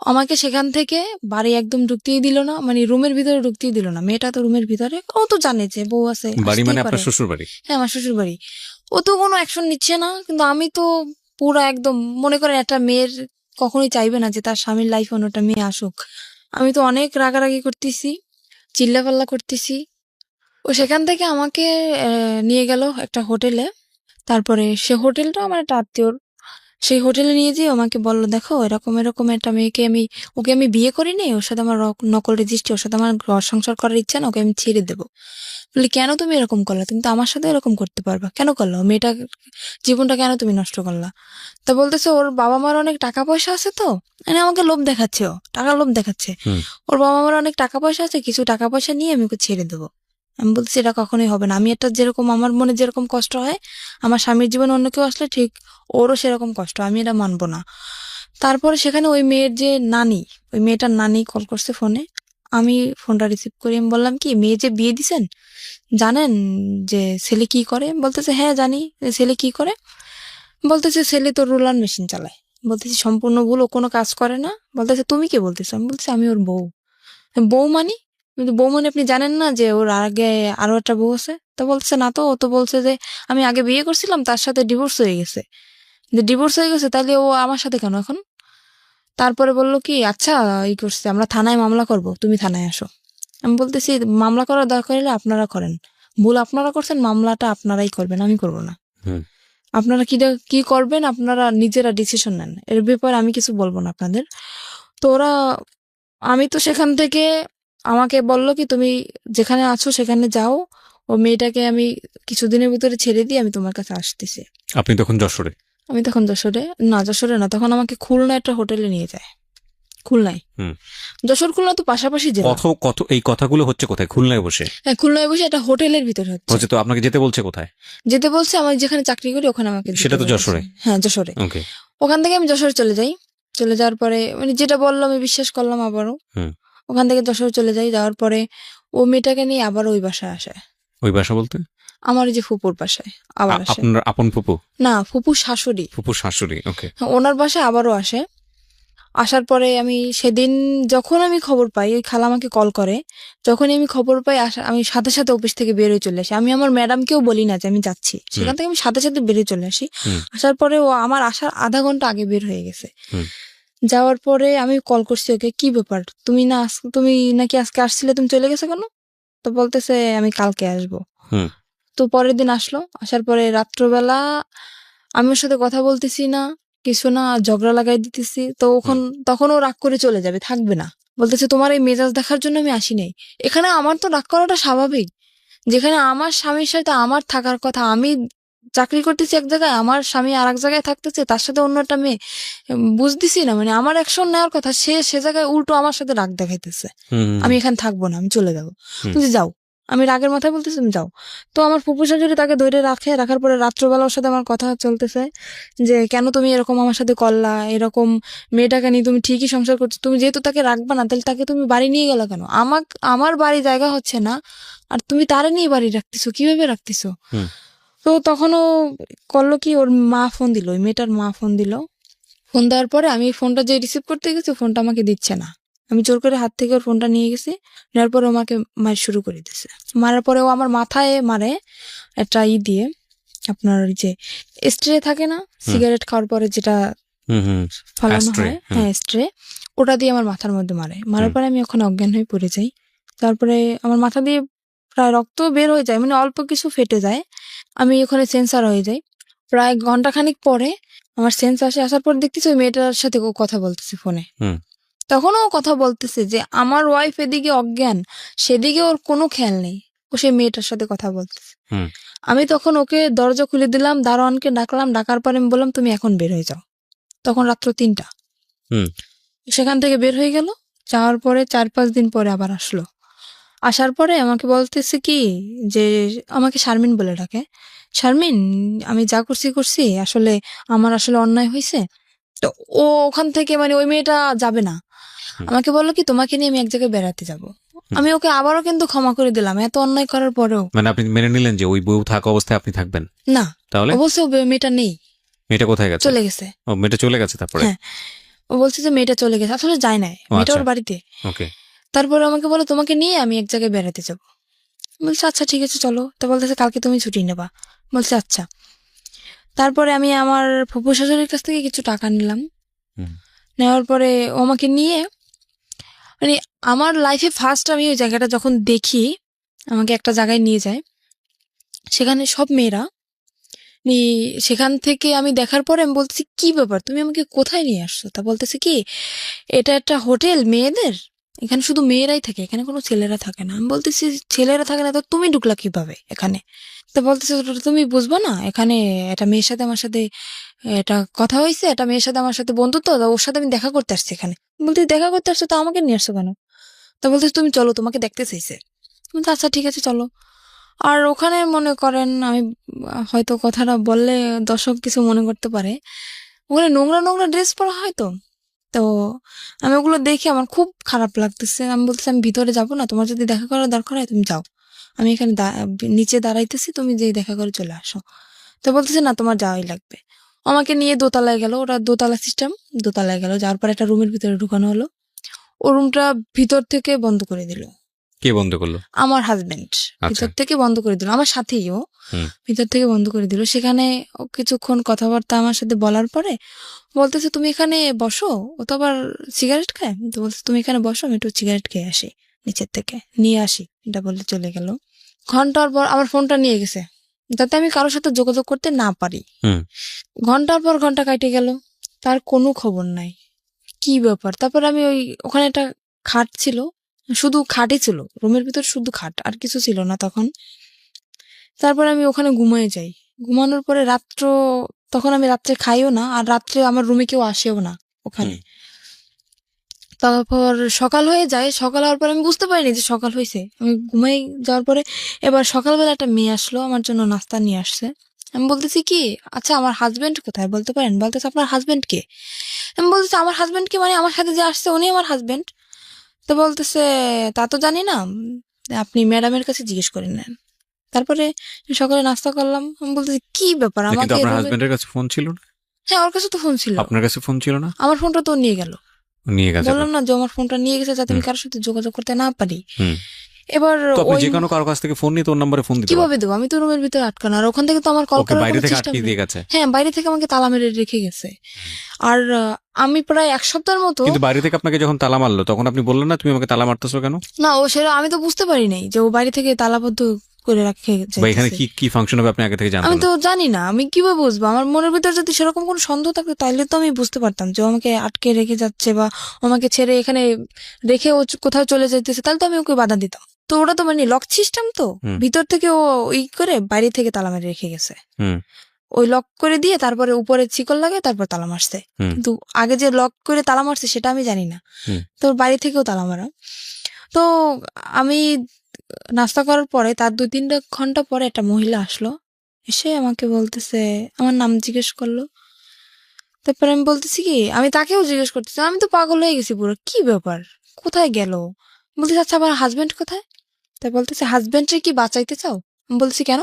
আমাকে সেখান থেকে বাড়ি একদম ঢুকতেই দিল না, মানে রুমের ভিতরে ঢুকতেই দিল না। মেয়েটা তো রুমের ভিতরে, ও তো জানে যে বউ আছে, বাড়ি আসতেই মানে পারে। আপনার শ্বশুর বাড়ি? হ্যাঁ আমার শ্বশুর বাড়ি। ও তো কোনো অ্যাকশন নিচ্ছে না, কিন্তু আমি তো পুরা একদম মনে করেন একটা মেয়ের কখনোই চাইবে না যে তার স্বামীর লাইফে অন্যটা মেয়ে আসুক। আমি তো অনেক রাগারাগি করতেছি, চিল্লাপাল্লা করতেছি। ও সেখান থেকে আমাকে নিয়ে গেল একটা হোটেলে। তারপরে সে হোটেলটা আমার একটা আত্মীয়র। সেই হোটেলে নিয়ে যেয়ে আমাকে বললো দেখো এরকম এরকম একটা মেয়েকে ওকে আমি বিয়ে করিনি, ওর সাথে আমার নকল রেজিস্ট্রি, ওর সাথে আমার ঘর সংসার করার ইচ্ছা না, ওকে আমি ছেড়ে দেবো। বলি কেন তুমি এরকম করলা? তুমি তো আমার সাথে এরকম করতে পারবা, কেন করলা? মেয়েটা জীবনটা কেন তুমি নষ্ট করলা? তা বলতেছে ওর বাবা মার অনেক টাকা পয়সা আছে, তো মানে আমাকে লোভ দেখাচ্ছে, ও টাকার লোভ দেখাচ্ছে। হুম ওর বাবা মার অনেক টাকা পয়সা আছে, কিছু টাকা পয়সা নিয়ে আমি ওকে ছেড়ে দেবো। আমি বলছি এটা কখনোই হবে না। আমি একটা যেরকম আমার মনে যেরকম কষ্ট হয় আমার স্বামীর জীবনে অন্য কেউ আসলে ঠিক ওরও সেরকম কষ্ট, আমি এটা মানবো না। তারপরে সেখানে ওই মেয়ের যে নানি, ওই মেয়েটার নানি কল করছে ফোনে। আমি ফোনটা রিসিভ করি। আমি বললাম কি মেয়ে যে বিয়ে দিছেন জানেন যে ছেলে কি করে? বলতেছে হ্যাঁ জানি। ছেলে কি করে? বলতেছে ছেলে তো রোলার মেশিন চালায়। বলতেছি সম্পূর্ণ ভুল, ও কোনো কাজ করে না। বলতেছে তুমি কি বলতেছো? আমি বলছি আমি ওর বউ। বউ মানি? কিন্তু বউ মানে আপনি জানেন না যে ওর আগে আরো একটা বউ আছে? তো বলছে না তো, ও তো বলছে যে আমি আগে বিয়ে করছিলাম তার সাথে ডিভোর্স হয়ে গেছে। যে ডিভোর্স হয়ে গেছে তাহলে ও আমার সাথে কেন এখন? তারপরে বললো কি আচ্ছা এই করছে, আমরা থানায় মামলা করব, তুমি থানায় আসো। আমি বলতেছি মামলা করার দরকার হলে আপনারা করেন, ভুল আপনারা করছেন, মামলাটা আপনারাই করবেন, আমি করব না। হুম আপনারা কি করবেন আপনারা নিজেরা ডিসিশন নেন, এর ব্যাপারে আমি কিছু বলবো না আপনাদের। তো ওরা, আমি তো সেখান থেকে আমাকে বলল কি তুমি যেখানে আছো সেখানে যাও, ও মেয়েটাকে আমি কিছুদিনের ভিতরে ছেড়ে দিয়ে আমি তোমার কাছে আসতেছি। আপনি তখন যশোরে? আমি তখন যশোরে না, তখন আমাকে খুলনা একটা হোটেলে নিয়ে যায়। খুলনায়। হুম যশোর খুলনা তো পাশাপাশি জেলা। কত কত এই কথাগুলো হচ্ছে কোথায়? খুলনায় বসে হ্যাঁ খুলনায় বসে একটা হোটেলের ভিতরে হচ্ছে। হচ্ছে? তো আপনাকে যেতে বলছে কোথায়? যেতে বলছে আমি যেখানে চাকরি করি ওখানে আমাকে দিতে সেটা তো বলেছে। যশোরে? হ্যাঁ যশোরে। ওকে। ওখান থেকে আমি যশোরে চলে যাই। চলে যাওয়ার পরে মানে যেটা বললাম আমি বিশ্বাস করলাম আবারও। হুম ওখান থেকে যশোরে চলে যাই, যাওয়ার পরে ও মেয়েটাকে নিয়ে আবার ওই বাসায় আসে। ওই বাসা বলতে? আমার ওই যে ফুপুর বাসায় আবার আসে। আপনার আপন ফুপু? না ফুপুর শাশুড়ি। ফুপুর শাশুড়ি, ওকে। হ্যাঁ, ওনার বাসায় আবারও আসে। আসার পরে আমি সেদিন যখন আমি খবর পাই, ওই খালা আমাকে কল করে, যখনই আমি খবর পাই আমি সাথে সাথে অফিস থেকে বেরোয় চলে আসি। আমি আমার ম্যাডামকেও বলি না যে আমি যাচ্ছি, সেখান থেকে আমি সাথে সাথে বেরিয়ে চলে আসি। আসার পরে ও আমার আসার আধা ঘন্টা আগে বের হয়ে গেছে। যাওয়ার পরে আমি কল করছি ওকে, কি ব্যাপার, তুমি নাকি আজকে আসছিলে, তুমি চলে গেছো কেন? তো বলতেছে আমি কালকে আসবো। তো পরের দিন আসলো, আসার পরে রাত্রবেলা আমি ওর সাথে কথা বলতেছি না, কিছু না, ঝগড়া লাগাই দিতেছি। তো তখন ও রাগ করে চলে যাবে, থাকবে না। বলতেছে তোমার এই মেজাজ দেখার জন্য আমি আসি নাই। এখানে আমার তো রাগ করাটা স্বাভাবিক, যেখানে আমার স্বামীর সাথে আমার থাকার কথা, আমি চাকরি করতেছি এক জায়গায়, আমার স্বামী আর এক জায়গায় থাকতেছে, তার সাথে অন্য একটা মেয়ে, বুঝতেছি না, মানে আমার অ্যাকশন নেওয়ার কথা, সে জায়গায় উল্টো আমার সাথে রাগ দেখাইতেছে। আমি এখানে থাকবো না, আমি চলে যাবো। তুমি যাও, আমি রাগের মাথায় বলতেছি তুমি যাও। তো আমার ফুপু শাশুড়ি তাকে ধরে রাখার পরে রাত্রবেলা ওর সাথে আমার কথা চলতেছে যে কেন তুমি এরকম আমার সাথে করলা, এরকম মেয়েটাকে নিয়ে তুমি ঠিকই সংসার করছো, তুমি যেহেতু তাকে রাখবা না, তাহলে তাকে তুমি বাড়ি নিয়ে গেলা কেন? আমার বাড়ি জায়গা হচ্ছে না, আর তুমি তারে নিয়ে বাড়ি রাখতেছো, কিভাবে রাখতেছো? তো তখনও করলো কি, ওর মা ফোন দিল, ওই মেয়েটার মা ফোন দিল। ফোন দেওয়ার পরে আমি ফোনটা যে রিসিভ করতে গেছি, ফোনটা আমাকে দিচ্ছে না। আমি জোর করে হাত থেকে ওর ফোনটা নিয়ে গেছি, নেওয়ার পরে আমাকে মার শুরু করে দিছে। মারার পরে ও আমার মাথায় মারে একটা দিয়ে, আপনার ওই যে স্ট্রে থাকে না, সিগারেট খাওয়ার পরে যেটা ফালানো হয়, হ্যাঁ স্ট্রে, ওটা দিয়ে আমার মাথার মধ্যে মারার পরে আমি ওখানে অজ্ঞান হয়ে পড়ে যাই। তারপরে আমার মাথা দিয়ে প্রায় রক্ত বের হয়ে যায়, মানে অল্প কিছু ফেটে যায়, আমি ওখানে সেন্সার হয়ে যাই। প্রায় ঘন্টাখানিক পরে আমার সেন্স আসার পর দেখতেছি ওই মেয়েটার সাথে ও কথা বলতেছে ফোনে। তখনও ও কথা বলতেছে যে আমার ওয়াইফ এদিকে অজ্ঞান, সেদিকে ওর কোনো খেয়াল নেই, ও সেই মেয়েটার সাথে কথা বলতেছে। আমি তখন ওকে দরজা খুলে দিলাম, দারোয়ানকে ডাকলাম, ডাকার পরে আমি বললাম তুমি এখন বের হয়ে যাও। তখন রাত্র 3টা। সেখান থেকে বের হয়ে গেল। যাওয়ার পরে 4-5 দিন পরে আবার আসলো। আসার পরে আমাকে বলতেছে কি যে, আমাকে শারমিন বলে ডাকে, শারমিন আমি যা করছি আসলে আমার আসলে অন্যায় হয়েছে। তো ও ওখান থেকে, মানে ওই মেয়েটা যাবে না, আমাকে বললো কি তোমাকে নিয়ে আমি এক জায়গায় বেড়াতে যাব। আমি ওকে আবারও কিন্তু ক্ষমা করে দিলাম, এত অন্যায় করার পরেও। মানে আপনি মেনে নিলেন যে ওই বউ থাকা অবস্থায় আপনি থাকবেন না, তাহলে? ও বলছে মেয়েটা নেই, মেয়েটা কোথায় গেছে? চলে গেছে। ও মেয়েটা চলে গেছে তারপরে? হ্যাঁ, ও বলছে যে মেয়েটা চলে গেছে, আসলে যায় নাই, মেয়েটা ওর বাড়িতে। ওকে। তারপরে আমাকে বলো তোমাকে নিয়ে আমি এক জায়গায় বেড়াতে যাব। বলছে আচ্ছা ঠিক আছে চলো। তো বলতেছে কালকে তুমি ছুটি নেবা। বলছে আচ্ছা। তারপরে আমি আমার ফুফু শাশুড়ির কাছ থেকে কিছু টাকা নিলাম। নেওয়ার পরে ও আমাকে নিয়ে, মানে আমার লাইফে ফার্স্ট আমি ওই জায়গাটা যখন দেখি, আমাকে একটা জায়গায় নিয়ে যায়, সেখানে সব মেয়েরা, সেখান থেকে আমি দেখার পরে আমি বলতেছি কি ব্যাপার, তুমি আমাকে কোথায় নিয়ে আসছো? তা বলতেছে কি এটা একটা হোটেল মেয়েদের, এখানে শুধু মেয়েরাই থাকে, এখানে কোনো ছেলেরা থাকে না। আমি বলতেছি ছেলেরা থাকে না তো তুমি ঢুকলা কিভাবে এখানে? তো বলতেছে তুমি বুঝবো না, এখানে একটা মেয়ের সাথে আমার সাথে এটা কথা হয়েছে, একটা মেয়ের সাথে আমার সাথে বন্ধুত্ব, ওর সাথে আমি দেখা করতে আসছি এখানে। বলতে দেখা করতে আসছো তো আমাকে নিয়ে আসছো কেন? তো বলতেছে তুমি চলো, তোমাকে দেখতে চাইছে। আচ্ছা ঠিক আছে চলো। আর ওখানে মনে করেন আমি হয়তো কথাটা বললে দর্শক কিছু মনে করতে পারে, ওখানে নোংরা নোংরা ড্রেস পরা হয় তো, তো আমি ওগুলো দেখে আমার খুব খারাপ লাগতেছে। আমি বলতেছি আমি ভিতরে যাব না, তোমার যদি দেখা করার দরকার হয় তুমি যাও, আমি এখানে নিচে দাঁড়াইতেছি, তুমি যেই দেখা করে চলে আসো। তো বলতেছে না তোমার যাওয়াই লাগবে। আমাকে নিয়ে দোতলায় গেল, ওরা দোতলা সিস্টেম, দোতলায় গেল, যাওয়ার পর একটা রুমের ভিতরে ঢুকানো হলো। ও রুমটা ভিতর থেকে বন্ধ করে দিল। কে বন্ধ করলো? আমার হাজবেন্ড ভিতর থেকে বন্ধ করে দিল, আমার সাথেই ও ভিতর থেকে বন্ধ করে দিল। সেখানে কিছুক্ষণ কথাবার্তা আমার সাথে বলার পরে বলতেছে তুমি এখানে বসো, ও তো আবার সিগারেট খায়, তো বলছে তুমি এখানে বসো, আমি একটু সিগারেট খেয়ে আসি, নিচের থেকে নিয়ে আসি, এটা বলে চলে গেল। ঘন্টার পর আমার ফোনটা নিয়ে গেছে যাতে আমি কারোর সাথে যোগাযোগ করতে না পারি। ঘন্টার পর ঘন্টা কাটে গেল, তার কোনো খবর নাই, কি ব্যাপার। তারপর আমি ওখানে একটা খাট ছিল, শুধু খাটই ছিল রুমের ভিতর, শুধু খাট, আর কিছু ছিল না তখন। তারপরে আমি ওখানে ঘুমিয়ে যাই। ঘুমানোর পরে তখন আমি রাত্রে খাইও না, আর রাত্রে আমার রুমে কেউ আসেও না ওখানে। তারপর সকাল হয়ে যায়, সকাল হওয়ার পর আমি বুঝতে পারিনি যে সকাল হয়েছে। আমি ঘুমাই যাওয়ার পরে এবার সকালবেলা একটা মেয়ে আসলো, আমার জন্য নাস্তা নিয়ে আসছে। আমি বলতেছি কি আচ্ছা আমার হাজবেন্ড কোথায় বলতে পারেন? বলতেছে আপনার হাজবেন্ড কে? আমি বলতেছি আমার হাজবেন্ড কে মানে আমার সাথে যে আসছে উনি আমার হাজবেন্ড। তো বলতেছে তা তো জানি না, আপনি ম্যাডামের কাছে জিজ্ঞেস করে নেন। তারপরে সকালে নাস্তা করলাম। আমি বলতেছি কি ব্যাপার, আমাকে আপনার হাজবেন্ডের কাছে ফোন ছিল না? হ্যাঁ ওর কাছে তো ফোন ছিল। আপনার কাছে ফোন ছিল না? আমার ফোনটা তো নিয়ে গেল। নিয়ে গেছে বললাম না যে আমার ফোনটা নিয়ে গেছে যাতে আমি কারোর সাথে যোগাযোগ করতে না পারি। হুম। এবার তো আপনি ওই যে কোনো কারো কাছ থেকে ফোন নিয়ে তোর নম্বরে ফোন দিতে কিভাবে দেবো, আমি তো রুমের ভিতরে আটকানো, আর ওখান থেকে তো আমার কল ওকে করার বাইরে কোনো থেকে সিস্টেম আটকে নেই। দিয়ে গেছে। হ্যাঁ, বাইরে থেকে আমাকে তালা মেরে রেখে গেছে। আর আমি প্রায় 1 সপ্তাহের মতো, কিন্তু বাইরে থেকে আপনাকে যখন তালা মারলো তখন আপনি বললেন না তুমি আমাকে তালা মারতেছো কেন, না ও সেটা আমি তো বুঝতে পারি নাই যে ও বাইরে থেকে তালাবদ্ধ করে রাখে বা এখানে যাইতেছে। কি কি ফাংশন হবে আপনি আগে থেকে আমি জানতেন তো না? জানি না, আমি কিভাবে বুঝবো? আমার মনের ভিতরে যদি সেরকম কোনো সন্দেহ থাকতো তাহলে তো আমি বুঝতে পারতাম যে ও আমাকে আটকে রেখে যাচ্ছে বা ও আমাকে ছেড়ে এখানে রেখে ও কোথাও চলে যাইতেছে, তাহলে তো আমি ওকে বাধা দিতাম। তো ওরা তো মানে লক সিস্টেম, তো হুম। ভিতর থেকে ও করে বাইরে থেকে তালা মেরে রেখে গেছে। হুম। ওই লক করে দিয়ে তারপরে উপরে শিকল লাগে তারপর তালা মারছে। হুম। কিন্তু আগে যে লক করে তালা মারছে সেটা আমি জানি না। হুম। তো ওর বাড়ি থেকেও তালা মারা। তো আমি নাস্তা করার পরে তার 2-3 ঘন্টা পরে একটা মহিলা আসলো, এসে আমাকে বলতেছে, আমার নাম জিজ্ঞেস করলো। তারপরে আমি বলতেছি কি, আমি তাকেও জিজ্ঞেস করতেছি, আমি তো পাগল হয়ে গেছি পুরো, কি ব্যাপার, কোথায় গেল? বলতেছি আচ্ছা আমার হাজবেন্ড কোথায়? তা বলতেছে হাজবেন্ডকে কি বাঁচাইতে চাও? আমি বলছি কেন?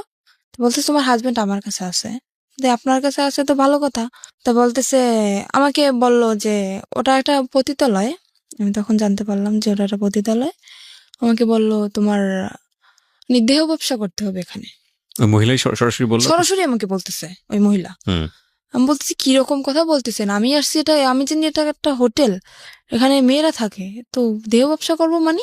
তো বলতেছে তোমার হাজবেন্ড আমার কাছে আছে। যে আপনার কাছে আছে তো ভালো কথা। তা বলতেছে, আমাকে বলল যে ওটা একটা পতিতালয়। আমি তখন জানতে পারলাম যে ওটা একটা পতিতালয়। আমাকে বলল তোমার দেহ ব্যবসা করতে হবে এখানে। ওই মহিলাই সরাসরি বললো? সরাসরি আমাকে বলতেছে ওই মহিলা। হুম। আমি বলতেছি কিরকম কথা বলতেছেন, আমি আসছি এটা, আমি জানি এটা একটা হোটেল, এখানে মেয়েরা থাকে, তো দেহ ব্যবসা করবো মানে?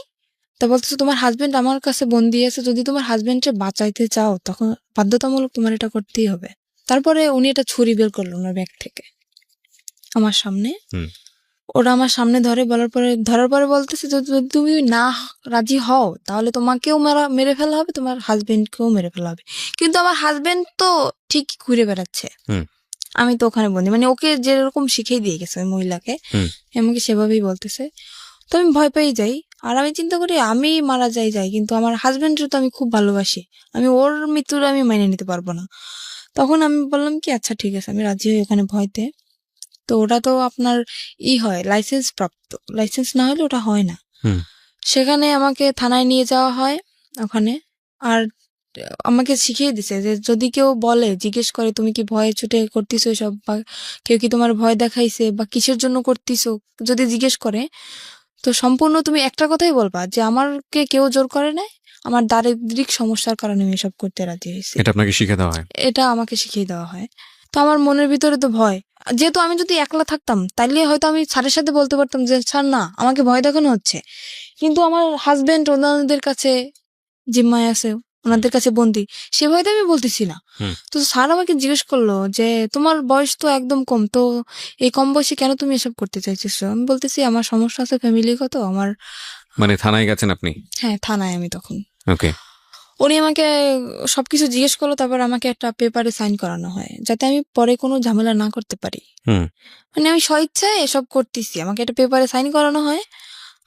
তা বলতেছে তোমার হাজবেন্ড আমার কাছে বন্দি আছে, যদি তোমার হাজবেন্ডকে বাঁচাইতে চাও তখন বাধ্যতামূলক তোমার এটা করতেই হবে। তারপরে উনি একটা ছুরি বের করলো ওনার ব্যাগ থেকে আমার সামনে। হুম। ওরা আমার সামনে ধরার পরে বলতেছে যদি যদি তুমি না রাজি হও তাহলে তোমাকেও মেরে ফেলা হবে, তোমার হাজবেন্ডকেও মেরে ফেলা হবে। কিন্তু আমার হাজবেন্ড তো ঠিক ঘুরে বেড়াচ্ছে, হুম। আমি তো ওখানে বন্দি, মানে ওকে যেরকম শিখিয়ে দিয়ে গেছে ওই মহিলাকে হুম। আমাকে সেভাবেই বলতেছে। তো আমি ভয় পেয়ে যাই, আর আমি চিন্তা করি আমি মারা যাই কিন্তু আমার হাজবেন্ডের তো আমি খুব ভালোবাসি, আমি ওর মৃত্যুর আমি মেনে নিতে পারবো না। তখন আমি বললাম কি আচ্ছা ঠিক আছে, আমি রাজি হই ওখানে ভয়তে। তো ওটা তো আপনার হয় লাইসেন্স প্রাপ্ত, লাইসেন্স না হলে ওটা হয় না। হুম। সেখানে আমাকে থানায় নিয়ে যাওয়া হয় ওখানে। আর আমাকে শিখিয়ে দিছে যে যদি কেউ বলে, জিজ্ঞেস করে তুমি কি ভয়ে ছুটে করতেছো এসব, বা কেউ কি তোমার ভয় দেখাইছে বা কিসের জন্য করতেছো, যদি জিজ্ঞেস করে তো সম্পূর্ণ তুমি একটা কথাই বলবা যে আমাকে কেউ জোর করে নাই, আমার দারিদ্রিক সমস্যার কারণে আমি এসব করতে রাজি হয়েছি। এটা আপনাকে শিখে দেওয়া হয়? এটা আমাকে শিখিয়ে দেওয়া হয়। তো আমার মনের ভিতরে তো ভয়, যেহেতু আমি যদি একলা থাকতাম তাইলে হয়তো আমি স্যারের সাথে বলতে পারতাম যে স্যার না আমাকে ভয় দেখানো হচ্ছে, কিন্তু আমার হাজবেন্ড ওনাদের কাছে জিম্মায় আছে, ওনাদের কাছে বন্দি, সে ভয়তে আমি বলতেছি না। হুম। তো স্যার আমাকে জিজ্ঞেস করলো যে তোমার বয়স তো একদম কম, তো এই কম বয়সে কেন তুমি এসব করতে চাইছো? আমি বলতেছি আমার সমস্যা আছে ফ্যামিলিগত আমার। মানে থানায় গেছেন আপনি? হ্যাঁ, থানায় আমি তখন। ওকে। উনি আমাকে সবকিছু জিজ্ঞেস করলো, তারপর আমাকে একটা পেপারে সাইন করানো হয় যাতে আমি পরে কোনো ঝামেলা না করতে পারি। হুম। মানে আমি স্বইচ্ছায় এসব করতেছি, আমাকে একটা পেপারে সাইন করানো হয়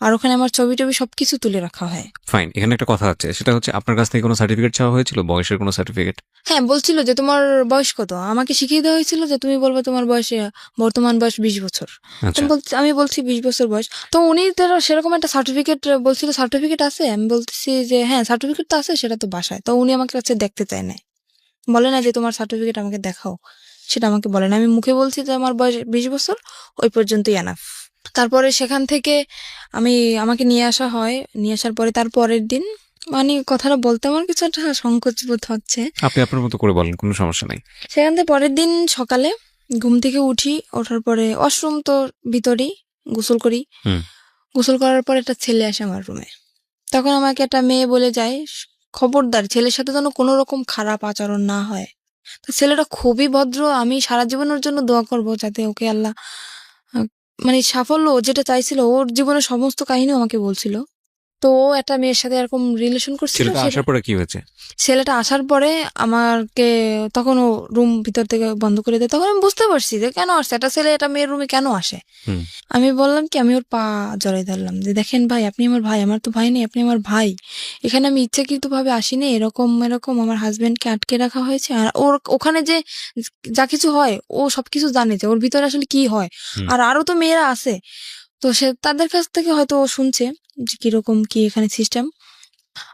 আর ওখানে আমার ছবি টবি সবকিছু তুলে রাখা হয়। ফাইন, এখানে একটা কথা আছে, সেটা হচ্ছে আপনার কাছ থেকে কোনো সার্টিফিকেট চাওয়া হয়েছিল, বয়সের কোনো সার্টিফিকেট? হ্যাঁ, বলছিল যে তোমার বয়স কত, আমাকে শিখিয়ে দেওয়া হয়েছিল যে তুমি বলবে তোমার বয়সে বর্তমান বয়স 20 বছর। আচ্ছা। আমি বলছি 20 বছর বয়স। তো উনি তো সেরকম একটা সার্টিফিকেট বলছিল, সার্টিফিকেট আছে? আমি বলতেছি যে হ্যাঁ সার্টিফিকেট তো আছে, সেটা তো বাসায়। তো উনি আমাকে কাছে দেখতে চায় না, বলে না যে তোমার সার্টিফিকেট আমাকে দেখাও, সেটা আমাকে বলে না। আমি মুখে বলছি যে আমার বয়স 20 বছর, ওই পর্যন্তই এনাফ। তারপরে সেখান থেকে আমাকে নিয়ে আসা হয়, নিয়ে আসার পরে তার পরের দিন, মানে কথাটা বলতে আমার কিছু একটা সংকোচ বোধ হচ্ছে। আপনি আপনার মতো করে বলেন, কোনো সমস্যা নাই। সেখান থেকে পরের দিন সকালে ঘুম থেকে উঠি, ওঠার পরে ওয়াশরুম তো ভিতরেই, গোসল করি। হুম। গোসল করার পর একটা ছেলে আসে আমার রুমে। তখন আমাকে একটা মেয়ে বলে যায় খবরদার ছেলের সাথে যেন কোনো রকম খারাপ আচরণ না হয়। তো ছেলেটা খুবই ভদ্র, আমি সারা জীবনের জন্য দোয়া করব যাতে ওকে আল্লাহ আহ, মানে সাফল্য, ও যেটা চাইছিল ওর জীবনের সমস্ত কাহিনী আমাকে বলছিল। তো ও একটা মেয়ের সাথে এরকম রিলেশন করছিল। ছেলেটা আসার পরে কি হয়েছে? ছেলেটা আসার পরে আমাকে তখন ও রুম ভিতর থেকে বন্ধ করে দেয়। তখন আমি বুঝতে পারছি যে কেন আসছে একটা ছেলে এটা মেয়ের রুমে কেন আসে। হুম। আমি বললাম কি, আমি ওর পা জড়াই ধরলাম যে দেখেন ভাই, আপনি আমার ভাই, আমার তো ভাই নেই, আপনি আমার ভাই। এখানে আমি ইচ্ছাকৃত ভাবে আসিনি, এরকম এরকম আমার হাজবেন্ডকে আটকে রাখা হয়েছে। আর ওর ওখানে যে যা কিছু হয় ও সবকিছু জানে যে ওর ভিতরে আসলে কি হয়। হুম। আর আরো তো মেয়েরা আছে, তো সে তাদের কাছ থেকে হয়তো ও শুনছে যে কিরকম কি এখানে সিস্টেম।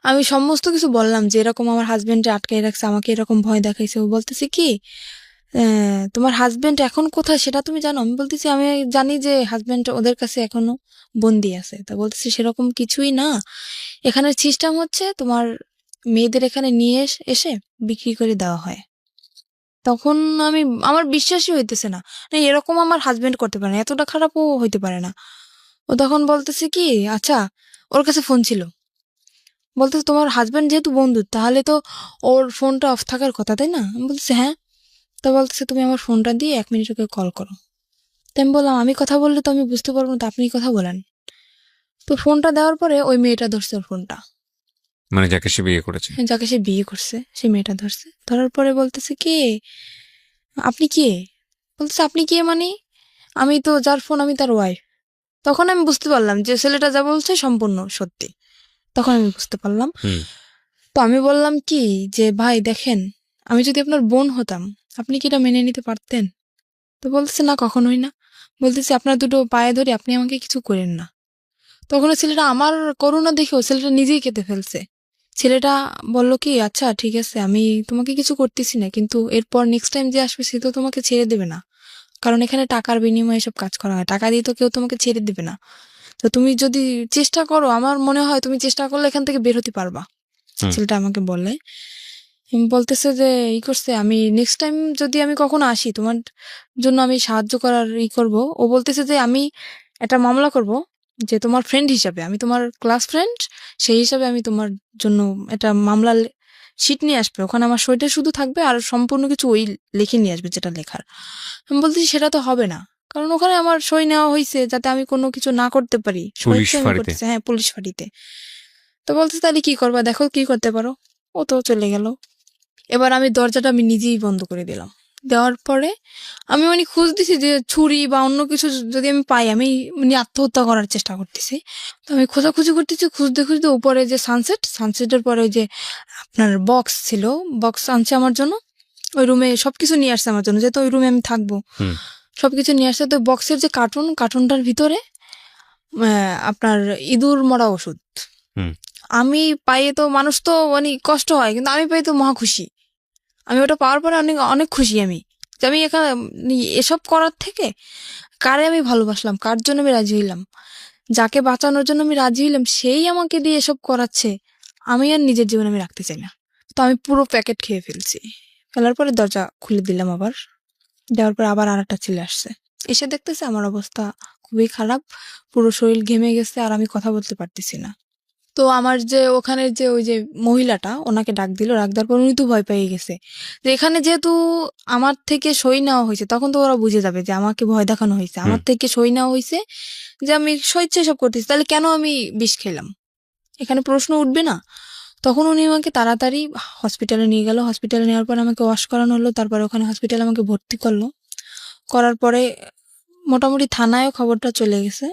আমি সমস্ত কিছু বললাম যে এরকম আমার হাজবেন্ডে আটকাই রাখছে, আমাকে এরকম ভয় দেখাইছে। ও বলতেছে কি তোমার হাজবেন্ড এখন কোথায় সেটা তুমি জানো? আমি বলতেছি আমি জানি যে হাজবেন্ড ওদের কাছে এখনো বন্দি আছে। তা বলতেছি সেরকম কিছুই না, এখানে সিস্টেম হচ্ছে তোমার মেয়েদের এখানে নিয়ে এসে বিক্রি করে দেওয়া হয়। তখন আমি, আমার বিশ্বাসই হইতেছে না, না এরকম আমার হাজবেন্ড করতে পারে না, এতটা খারাপও হইতে পারে না। ও তখন বলতেছে কি, আচ্ছা ওর কাছে ফোন ছিল, বলতেছে তোমার হাজবেন্ড যেহেতু বন্ধু তাহলে তো ওর ফোনটা অফ থাকার কথা তাই না? আমি বলতেছি হ্যাঁ। তো বলতেছে তুমি আমার ফোনটা দিয়ে 1 মিনিট ওকে কল করো। তো আমি বললাম আমি কথা বললে তো আমি বুঝতে পারবো না, তো আপনি কথা বলেন। তো ফোনটা দেওয়ার পরে ওই মেয়েটা ধরছে ওর ফোনটা, মানে যাকে সে বিয়ে করেছে। যাকে সে বিয়ে করছে সেই মেয়েটা ধরছে। ধরার পরে বলতেছে কি, আপনি কে? বলতেছে আপনি কে মানে? আমি তো যার ফোন আমি তার ওয়াইফ। তখন আমি বুঝতে পারলাম যে ছেলেটা যা বলছে সম্পূর্ণ সত্যি। তখন আমি বুঝতে পারলাম। হুম। তো আমি বললাম কি যে ভাই দেখেন, আমি যদি আপনার বোন হতাম আপনি কি এটা মেনে নিতে পারতেন? তো বলতেছে না কখনোই না। বলতেছে আপনার দুটো পায়ে ধরে আপনি আমাকে কিছু করেন না। তখন ওই ছেলেটা আমার করুণা দেখেও ছেলেটা নিজেই কেঁদে ফেলছে। ছেলেটা বলল কি আচ্ছা ঠিক আছে আমি তোমাকে কিছু করতেছি না, কিন্তু এরপর নেক্সট টাইম যে আসবে সে তো তোমাকে ছেড়ে দেবে না, কারণ এখানে টাকার বিনিময়ে সব কাজ করা হয়, টাকা দিয়ে তো কেউ তোমাকে ছেড়ে দেবে না। তো তুমি যদি চেষ্টা করো, আমার মনে হয় তুমি চেষ্টা করলে এখান থেকে বের হতে পারবা। হুম। ছেলেটা আমাকে বলে, বলতেছে যে ই করছে, আমি নেক্সট টাইম যদি আমি কখনো আসি তোমার জন্য আমি সাহায্য করার ই করব। ও বলতেছে যে আমি একটা মামলা করব, যে তোমার ফ্রেন্ড হিসাবে, আমি তোমার ক্লাস ফ্রেন্ড সেই হিসাবে আমি তোমার জন্য একটা মামলা শিট নিয়ে আসবে, ওখানে আমার সইটা শুধু থাকবে আর সম্পূর্ণ কিছু ওই লিখে নিয়ে আসবে যেটা লেখার। আমি বলতেছি সেটা তো হবে না, কারণ ওখানে আমার সই নেওয়া হয়েছে যাতে আমি কোনো কিছু না করতে পারি, পুলিশ সই আমি ফাঁড়িতে। করতেছি, হ্যাঁ পুলিশ ফাঁড়িতে। তো বলতেছে তাহলে কি করবা, দেখো কি করতে পারো। ও তো চলে গেল। এবার আমি দরজাটা আমি নিজেই বন্ধ করে দিলাম। দেওয়ার পরে আমি মানে খুঁজতেছি যে ছুরি বা অন্য কিছু যদি আমি পাই, আমি মানে আত্মহত্যা করার চেষ্টা করতেছি। তো আমি খোঁজাখুঁজি করতেছি, খুঁজতে খুঁজতে উপরে যে সানসেটের পরে ওই যে আপনার বক্স ছিল, বক্স আনছে আমার জন্য, ওই রুমে সবকিছু নিয়ে আসছে আমার জন্য, যেহেতু ওই রুমে আমি থাকবো। হুম। সবকিছু নিয়ে আসছে। তো বক্সের যে কার্টুনটার ভিতরে আপনার ইঁদুর মরা ওষুধ। হুম। আমি পাইয়ে তো, মানুষ তো মানে কষ্ট হয়, কিন্তু আমি পাই তো মহা খুশি। আমি ওটা পাওয়ার পরে অনেক অনেক খুশি আমি, যে আমি এখানে এসব করার থেকে কারে আমি ভালোবাসলাম, কার জন্য আমি রাজি হইলাম, যাকে বাঁচানোর জন্য আমি রাজি হইলাম সেই আমাকে দিয়ে এসব করাচ্ছে, আমি আর নিজের জীবন আমি রাখতে চাই না। তো আমি পুরো প্যাকেট খেয়ে ফেলছি। ফেলার পরে দরজা খুলে দিলাম আবার। দেওয়ার পর আবার আর একটা ছেলে আসছে, এসে দেখতেছে আমার অবস্থা খুবই খারাপ, পুরো শরীর ঘেমে গেছে আর আমি কথা বলতে পারতেছি না। তো আমার যে ওখানের যে ওই যে মহিলাটা ওনাকে ডাক দিল, ডাক দেওয়ার পর উনি তো ভয় পেয়ে গেছে যে এখানে যেহেতু আমার থেকে সই নেওয়া হয়েছে, তখন তো ওরা বুঝে যাবে যে আমাকে ভয় দেখানো হয়েছে, আমার থেকে সই নেওয়া হয়েছে যে আমি স্বেচ্ছায় সব করতেছি, তাহলে কেন আমি বিষ খেলাম, এখানে প্রশ্ন উঠবে না। তখন উনি আমাকে তাড়াতাড়ি হসপিটালে নিয়ে গেল। হসপিটালে নেওয়ার পর আমাকে ওয়াশ করানো হলো, তারপরে ওখানে হসপিটালে আমাকে ভর্তি করলো। করার পরে মোটামুটি থানায়ও খবরটা চলে গেছে,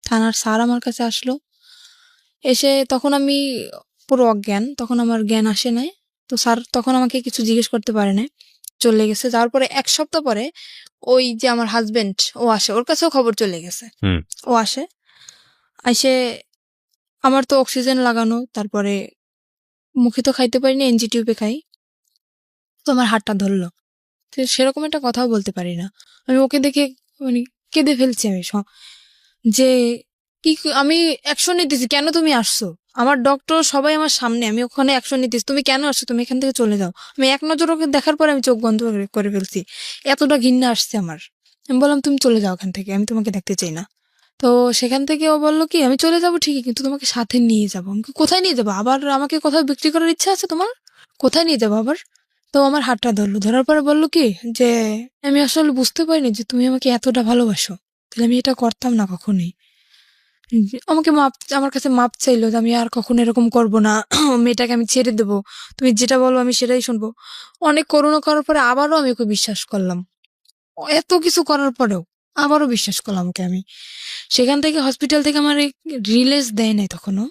থানার স্যার আমার কাছে আসলো। এসে তখন আমি পুরো অজ্ঞান, তখন আমার জ্ঞান আসে নাই। তো স্যার তখন আমাকে কিছু জিজ্ঞেস করতে পারে নাই, চলে গেছে। যাওয়ার পরে 1 সপ্তাহ পরে ওই যে আমার হাজবেন্ড ও আসে, ওর কাছেও খবর চলে গেছে। হুম। ও আসে, এসে আমার তো অক্সিজেন লাগানো, তারপরে মুখে তো খাইতে পারিনি, এনজি টিউবে খাই। তো আমার হাতটা ধরলো, তো সেরকম একটা কথাও বলতে পারি না। আমি ওকে দেখে মানে কেঁদে ফেলছি আমি যে কি আমি অ্যাকশন নিতেছি, কেন তুমি আসছো, আমার ডক্টর সবাই আমার সামনে, আমি ওখানে অ্যাকশন নিতেছি, তুমি কেন আসছো, তুমি এখান থেকে চলে যাও। আমি এক নজর ওকে দেখার পরে আমি চোখ বন্ধ করে ফেলছি, এতটা ঘৃণা আসছে আমার। আমি বললাম তুমি চলে যাও ওখান থেকে, আমি তোমাকে দেখতে চাই না। তো সেখান থেকে ও বললো কি আমি চলে যাবো ঠিকই, কিন্তু তোমাকে সাথে নিয়ে যাবো। আমি কোথায় নিয়ে যাবো, আবার আমাকে কোথাও বিক্রি করার ইচ্ছা আছে তোমার, কোথায় নিয়ে যাবো আবার? তো আমার হাতটা ধরলো, ধরার পরে বললো কি যে আমি আসলে বুঝতে পারিনি যে তুমি আমাকে এতটা ভালোবাসো, তাহলে আমি এটা করতাম না কখনোই। আমাকে আমার কাছে মাপ চাইলো যে আমি আর কখনো এরকম করব না, মেয়েটাকে আমি ছেড়ে দেবো, তুমি যেটা বলবো আমি সেটাই শুনবো। অনেক করুণা করার পরে আবারও আমি ওকে বিশ্বাস করলাম, এত কিছু করার পরেও আবারও বিশ্বাস করলাম ওকে আমি। সেখান থেকে হসপিটাল থেকে আমার রিলিজ দেয় নাই তখনও,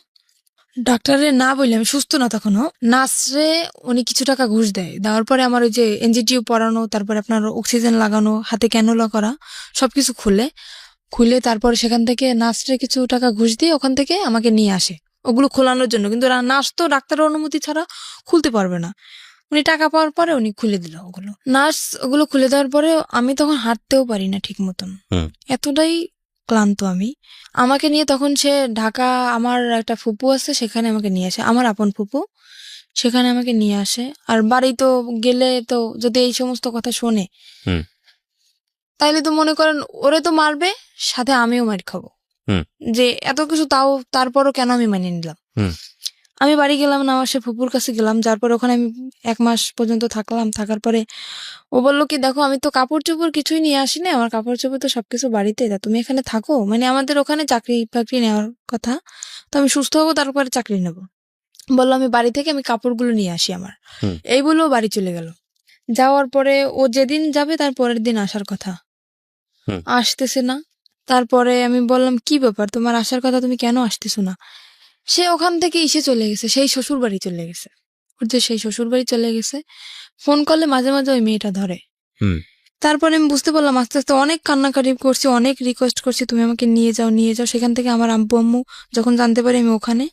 ডাক্তারে না বললে আমি সুস্থ না তখনও, নার্সরে উনি কিছু টাকা ঘুষ দেয়, দেওয়ার পরে আমার ওই যে এনজিটিউ পরানো, তারপরে আপনার অক্সিজেন লাগানো, হাতে ক্যানোলা করা, সবকিছু খুলে তারপরে সেখান থেকে নার্সরে কিছু টাকা ঘুষ দিয়ে ওখান থেকে আমাকে নিয়ে আসে ওগুলো খোলানোর জন্য, কিন্তু নার্স তো ডাক্তারের অনুমতি ছাড়া খুলতে পারবে না। উনি টাকা পাওয়ার পরে উনি খুলে দিল ওগুলো। নার্স ওগুলো খুলে দেওয়ার পরে আমি তখন হাঁটতেও পারি না ঠিক মতন, এতটাই ক্লান্ত আমি। আমাকে নিয়ে তখন সে ঢাকা, আমার একটা ফুপু আছে সেখানে আমাকে নিয়ে আসে, আমার আপন ফুপু, সেখানে আমাকে নিয়ে আসে। আর বাড়ি তো গেলে তো যদি এই সমস্ত কথা শোনে তাইলে তো মনে করেন ওরে তো মারবে, সাথে আমিও মার খাবো। যে এত কিছু তাও তারপরও কেন আমি মানিয়ে নিলাম। আমি বাড়ি গেলাম না, আমার সে ফুপুর কাছে গেলাম, যার পরে ওখানে আমি 1 মাস পর্যন্ত থাকলাম। থাকার পরে ও বললো কি, দেখো আমি তো কাপড় চোপড় কিছুই নিয়ে আসি না, আমার কাপড় চোপড় তো সবকিছু বাড়িতে, তা তুমি এখানে থাকো। মানে আমাদের ওখানে চাকরি বাকরি নেওয়ার কথা, তো আমি সুস্থ হবো তারপরে চাকরি নেব। বললো আমি বাড়ি থেকে আমি কাপড়গুলো নিয়ে আসি আমার, এই বলেও বাড়ি চলে গেল। যাওয়ার পরে ও যেদিন যাবে তার পরের দিন আসার কথা, আসতেছে না। তারপরে আমি বললাম কি ব্যাপার, তোমার আসার কথা, তুমি কেন আসতেছো না? সে ওখান থেকে এসে চলে গেছে, সেই শ্বশুর বাড়ি চলে গেছে, ওর যে সেই শ্বশুর বাড়ি চলে গেছে। ফোন করলে মাঝে মাঝে ওই মেয়েটা ধরে। তারপরে আমি বুঝতে পারলাম আস্তে আস্তে, অনেক কান্নাকাটি করছি, অনেক রিকোয়েস্ট করছি তুমি আমাকে নিয়ে যাও নিয়ে যাও। সেখান থেকে আমার আব্বু আম্মু যখন জানতে পারি আমি ওখানে,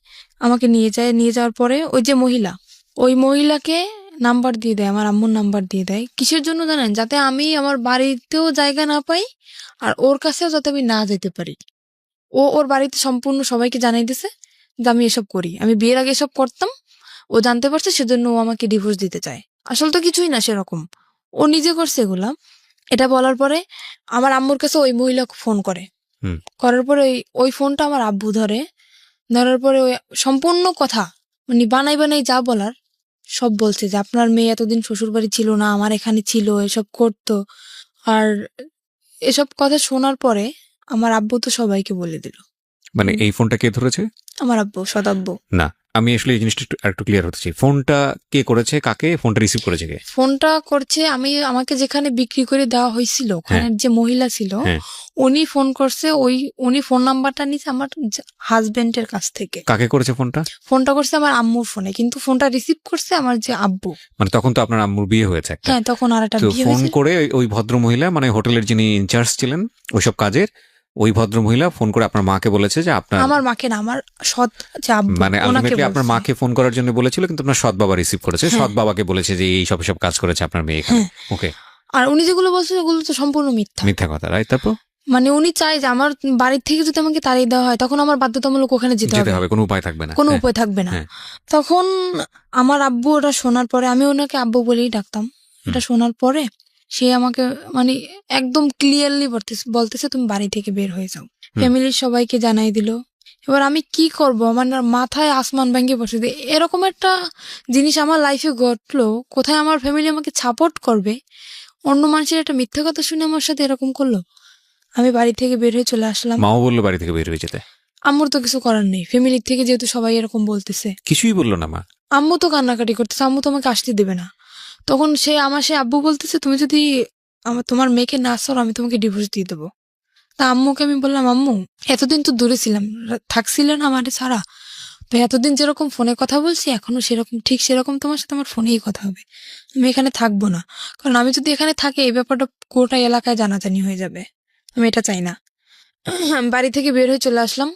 আমাকে নিয়ে যায়। নিয়ে যাওয়ার পরে ওই যে মহিলা, ওই মহিলাকে নাম্বার দিয়ে দেয়, আমার আম্মুর নাম্বার দিয়ে দেয়। কিসের জন্য জানেন? যাতে আমি আমার বাড়িতেও জায়গা না পাই, আর ওর কাছেও যাতে আমি না যেতে পারি। ও ওর বাড়িতে সম্পূর্ণ সবাইকে জানাই দিছে যে আমি এসব করি, আমি বিয়ের আগে এসব করতাম। ও জানতে পারছে, সেজন্য ও আমাকে ডিভোর্স দিতে চায়। আসলে তো কিছুই না সেরকম, ও নিজে করছে এগুলা। এটা বলার পরে আমার আম্মুর কাছে ওই মহিলা ফোন করে, করার পরে ওই ফোনটা আমার আব্বু ধরে। ধরার পরে ওই সম্পূর্ণ কথা মানে বানাই বানাই যা বলার সব বলছে, যে আপনার মেয়ে এতদিন শ্বশুর বাড়ি ছিল না, আমার এখানে ছিল, এসব করতো। আর এসব কথা শোনার পরে আমার আব্বু তো সবাইকে বলে দিল। মানে এই ফোনটা কে ধরেছে? আমার আব্বু, সদাব্বু। না, আমি আসলে এই জিনিসটা একটু ক্লিয়ার হতে চাই। ফোনটা কে করেছে, কাকে ফোনটা রিসিভ করেছে কে? ফোনটা করছে আমাকে যেখানে বিক্রি করে দেওয়া হয়েছিল, ওখানে যে মহিলা ছিল উনি ফোন করছে। উনি ফোন নাম্বারটা নিছে আমার হাজবেন্ডের কাছ থেকে। কাকে করেছে ফোনটা? ফোনটা করছে আমার আম্মুর ফোনে, কিন্তু ফোনটা রিসিভ করছে আমার যে আব্বু। মানে তখন তো আপনার আম্মুর বিয়ে হয়েছে একটা। হ্যাঁ, তখন আর একটা বিয়ে ফোন হয়েছে। করে ওই ভদ্র মহিলা, মানে হোটেলের যিনি ইনচার্জ ছিলেন ওইসব কাজের, ওই ভদ্র মহিলা ফোন করে আপনার মাকে বলেছে যে আপনার, আমার মাকে না, আমার সৎ যে আব্বু, মানে আলটিমেটলি আপনার মাকে ফোন করার জন্য বলেছিল, কিন্তু আপনার সৎ বাবা রিসিভ করেছে। সৎ বাবাকে বলেছে যে এই সব কাজ করেছে আপনার মেয়ে এখানে। ওকে। আর উনি যেগুলো বলছে ওগুলো তো সম্পূর্ণ মিথ্যা কথা, রাইট? তারপর মানে উনি চায় যে আমার বাড়ির থেকে যদি আমাকে তাড়িয়ে দেওয়া হয়, তখন আমার বাধ্যতামূলক ওখানে যেতে হবে, কোনো উপায় থাকবে না, কোনো উপায় থাকবে না। তখন আমার আব্বু ওটা শোনার পরে, আমি ওনাকে আব্বু বলেই ডাকতাম, এটা শোনার পরে সে আমাকে মানে একদম ক্লিয়ারলি বলতেছে তুমি বাড়ি থেকে বের হয়ে যাও। ফ্যামিলির সবাইকে জানাই দিল। এবার আমি কি করব, আমার মাথায় আসমান ভেঙে বসে। এরকম একটা জিনিস আমার লাইফে ঘটলো, কোথায় আমার ফ্যামিলি আমাকে সাপোর্ট করবে, অন্য মানুষের একটা মিথ্যা কথা শুনে আমার সাথে এরকম করলো। আমি বাড়ি থেকে বের হয়ে চলে আসলাম। মাও বললো বাড়ি থেকে বের হয়ে যেতে? আম্মুর তো কিছু করার নেই, ফ্যামিলির থেকে যেহেতু সবাই এরকম বলতেছে। কিছুই বললো না মা? আম্মু তো কান্নাকাটি করতেছে, আম্মু তো আমাকে আসতে দেবে না। তখন সে আব্বু বলতেছে তুমি যদি তোমার মেয়েকে না সরো, আমি তোমাকে ডিভোর্স দিয়ে দেবো। তা আম্মুকে আমি বললাম, আম্মু এতদিন তো দূরে ছিলাম, থাকছিলে না আমাদের ছাড়া, তো এতদিন যেরকম ফোনে কথা বলছি এখনো সেরকম, ঠিক সেরকম তোমার সাথে আমার ফোনেই কথা হবে। আমি এখানে থাকবো না, কারণ আমি যদি এখানে থাকি এই ব্যাপারটা গোটা এলাকায় জানাজানি হয়ে যাবে, আমি এটা চাই না। বাড়ি থেকে বের হয়ে চলে আসলাম।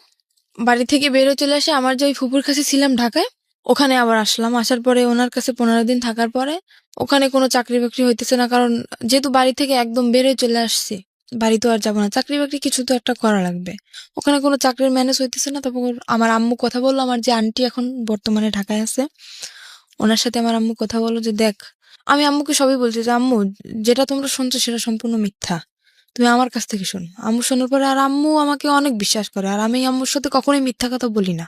বাড়ি থেকে বের হয়ে চলে আসে আমার যে ওই ফুপুর কাছে ছিলাম ঢাকায়, ওখানে আবার আসলাম। আসার পরে ওনার কাছে 15 দিন থাকার পরে ওখানে কোনো চাকরি বাকরি হইতেছে না, কারণ যেহেতু বাড়ি থেকে একদম বের হয়ে চলে আসছি, বাড়ি তো আর যাবো না, চাকরি বাকরি কিছু তো একটা করা লাগবে। ওখানে কোনো চাকরির ম্যানেজ হইতেছে না। তারপর আমার আম্মু কথা বললো, আমার যে আন্টি এখন বর্তমানে ঢাকায় আছে, ওনার সাথে আমার আম্মু কথা বললো যে দেখ, আমি আম্মুকে সবই বলছি যে আম্মু যেটা তোমরা শুনছো সেটা সম্পূর্ণ মিথ্যা, তুমি আমার কাছ থেকে শোনো। আম্মু শোনার পরে আর আম্মু আমাকে অনেক বিশ্বাস করে, আর আমি আম্মুর সাথে কখনোই মিথ্যা কথা বলি না।